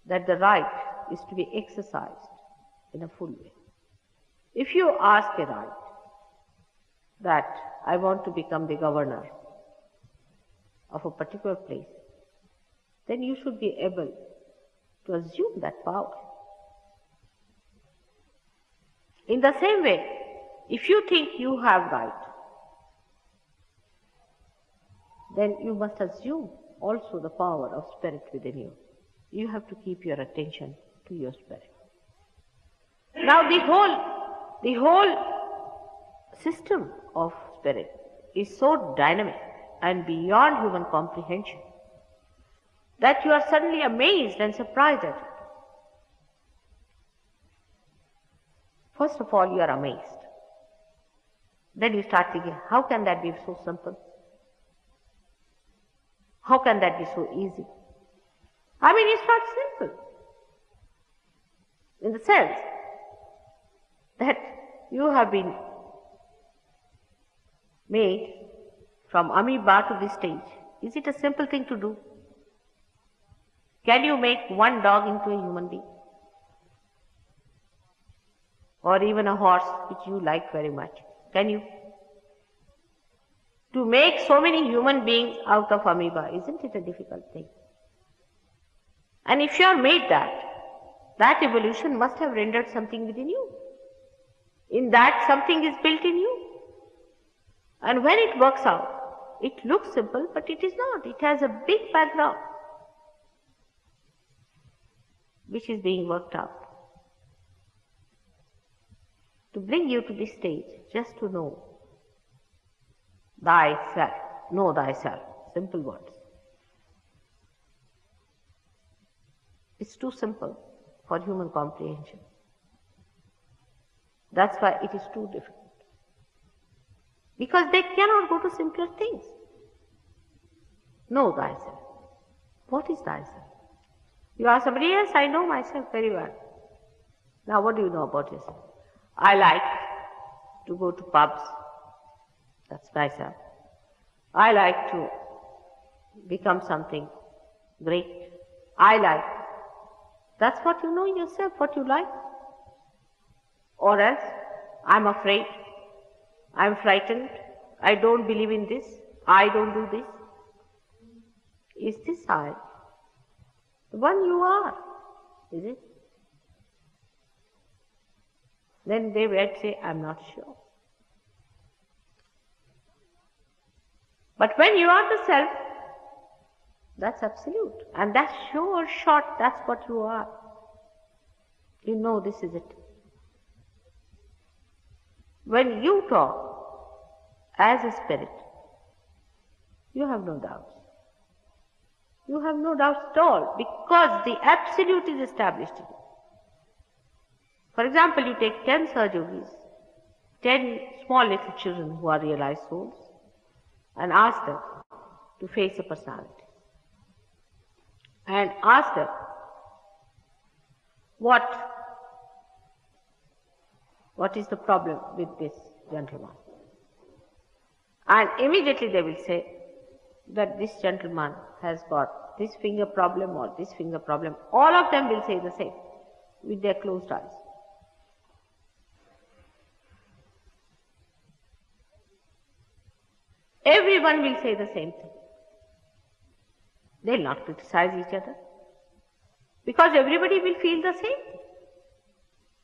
that the right is to be exercised in a full way. If you ask a right that I want to become the governor of a particular place, then you should be able to assume that power. In the same way, if you think you have right, then you must assume also the power of spirit within you. You have to keep your attention to your spirit. Now the whole system of spirit is so dynamic and beyond human comprehension that you are suddenly amazed and surprised at it. First of all, you are amazed. Then you start thinking, how can that be so simple? How can that be so easy? I mean, it's not simple. In the sense that you have been made from amoeba to this stage. Is it a simple thing to do? Can you make one dog into a human being? Or even a horse, which you like very much. Can you? To make so many human beings out of amoeba, isn't it a difficult thing? And if you are made that, that evolution must have rendered something within you. In that, something is built in you. And when it works out, it looks simple, but it is not. It has a big background which is being worked out to bring you to this stage, just to know thyself. Know thyself. Simple words. It's too simple for human comprehension. That's why it is too difficult. Because they cannot go to simpler things. Know thyself. What is thyself? You ask somebody, yes, I know myself very well. Now what do you know about yourself? I like to go to pubs. That's myself. I like to become something great. I like. That's what you know yourself, what you like. Or else, I'm afraid, I'm frightened, I don't believe in this, I don't do this. Is this I? The one you are, is it? Then they might say, I'm not sure. But when you are the self, that's absolute. And that's sure short, that's what you are. You know this is it. When you talk as a spirit, you have no doubts. You have no doubts at all, because the absolute is established in you. For example, you take 10 Sahajogis, 10 small little children who are realized souls, and ask them to face a personality. And ask them, what is the problem with this gentleman? And immediately they will say that this gentleman has got this finger problem or this finger problem. All of them will say the same with their closed eyes. Everyone will say the same thing. They will not criticize each other, because everybody will feel the same thing.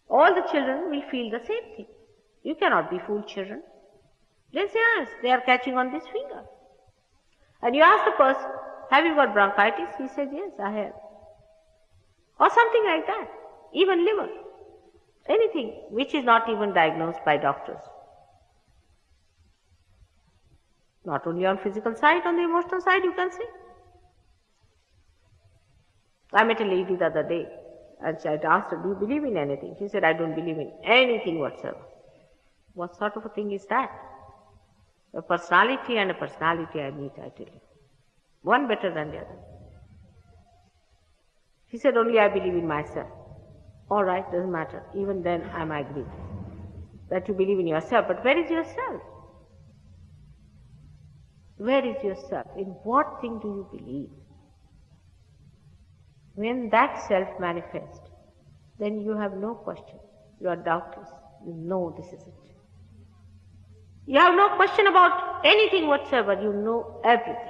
All the children will feel the same thing. You cannot be fooled, children. They say, yes, they are catching on this finger. And you ask the person, have you got bronchitis? He says, yes, I have. Or something like that. Even liver. Anything which is not even diagnosed by doctors. Not only on physical side, on the emotional side you can see. I met a lady the other day, and I asked her, do you believe in anything? She said, I don't believe in anything whatsoever. What sort of a thing is that? A personality and a personality I meet, I tell you. One better than the other. She said, only I believe in myself. All right, doesn't matter. Even then I might agree that you believe in yourself. But where is yourself? Where is yourself? In what thing do you believe? When that self manifests, then you have no question. You are doubtless. You know this is it. You have no question about anything whatsoever. You know everything.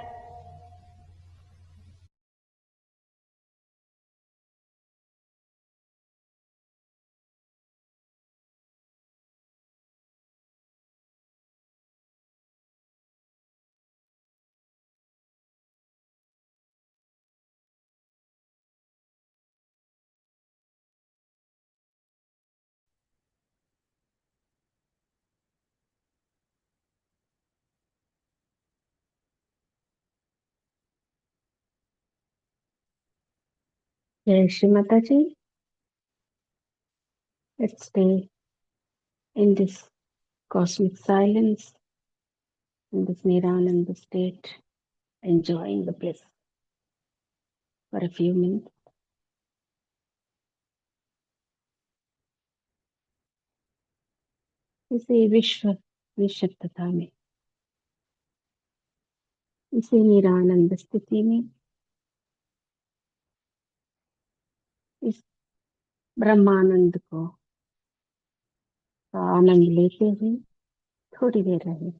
Jai Shri Mataji. Let's stay in this cosmic silence, in this Nirananda state, enjoying the bliss for a few minutes. इसे विश्व निश्शब्दता में, इसे निरानंद स्थिति में, इस ब्रह्मानंद को का आनंद लेते हुए थोड़ी देर रहे।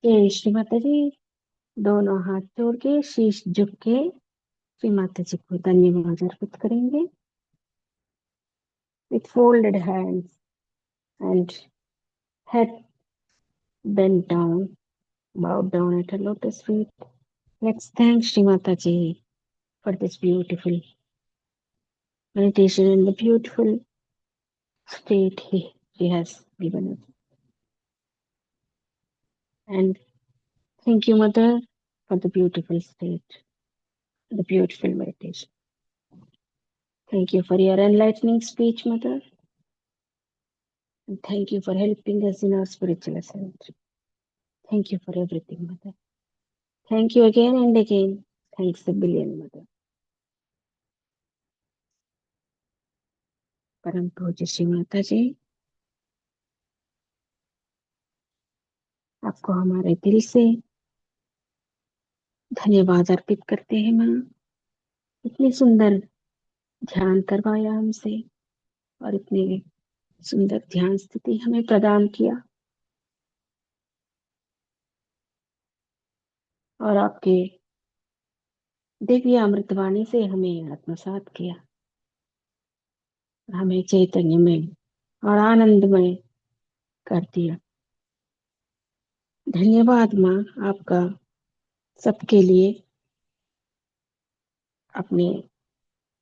जय श्री माता जी। दोनों हाथ जोड़ के शीश झुक के श्री माता जी को धन्यवाद अर्पित करेंगे। With folded hands and head bent down, bowed down at her lotus feet. Let's thank Shri Mata Ji for this beautiful meditation and the beautiful state she has given us. And thank you, Mother, for the beautiful state, the beautiful meditation. Thank you for your enlightening speech, Mother. And thank you for helping us in our spiritual ascent. Thank you for everything, Mother. Thank you again and again. Thanks a billion, Mother. परम पूज्य श्री माता जी, आपको हमारे दिल से धन्यवाद अर्पित करते हैं माँ। इतनी सुंदर ध्यान करवाया हमसे और इतनी सुंदर ध्यान स्थिति हमें प्रदान किया और आपके दिव्य अमृतवाणी से हमें आत्मसात किया, हमें चैतन्य में और आनंदमय कर दिया। धन्यवाद माँ आपका सबके लिए अपने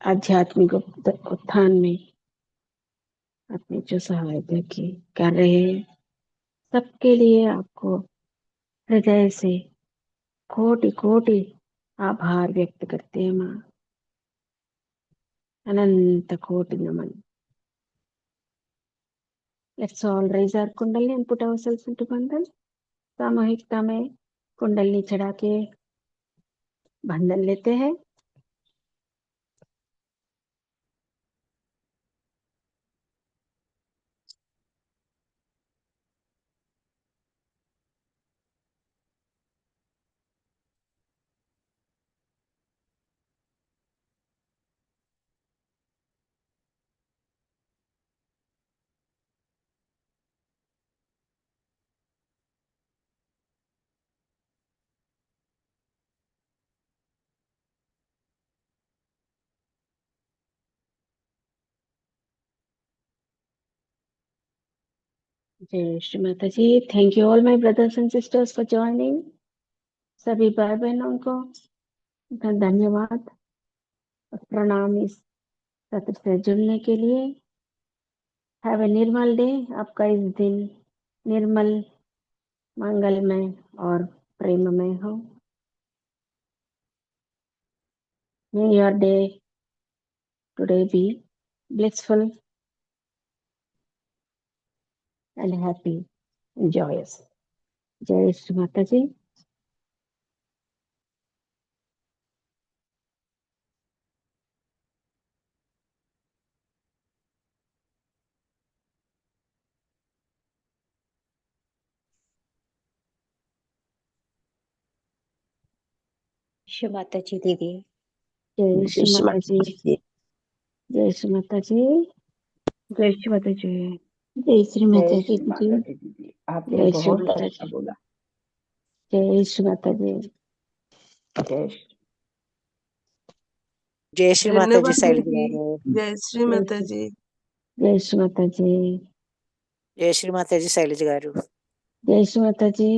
आध्यात्मिक उत्थान में अपनी जो सहायता की कर रहे हैं, सबके लिए आपको हृदय से कोटि कोटि आभार व्यक्त करते हैं माँ। अनंत कोटि नमन। Let's all raise our कुंडली and put ourselves into बंधन। सामूहिकता में कुंडली चढ़ा के बंधन लेते हैं। जय Shri Mata ji. Thank you all my brothers and sisters for joining. सभी भाई बहनों को धन्यवाद और प्रणाम इस सत्र से जुड़ने के लिए। Have a Nirmal day. आपका इस दिन निर्मल, मंगलमय और प्रेममय हो। May your day today be blissful and happy and joyous. Jai Shri Mataji. Shri Mata जी दीदी। जय श्री माता जी। जय श्री माता जी। जय श्री माता जी। जय श्री माता जय जी श्री माता दीदी। जी दीदी, आपने जय श्री बहुत माता अच्छा जी। बोला। जय श्री माता जी। जय श्री जय श्री माता जी धन्यवाद शैलज दीदी। गारू। जय श्री माता जी। जय श्री माता जी। जय श्री माता जी शैलज गारू। जय श्री माता जी।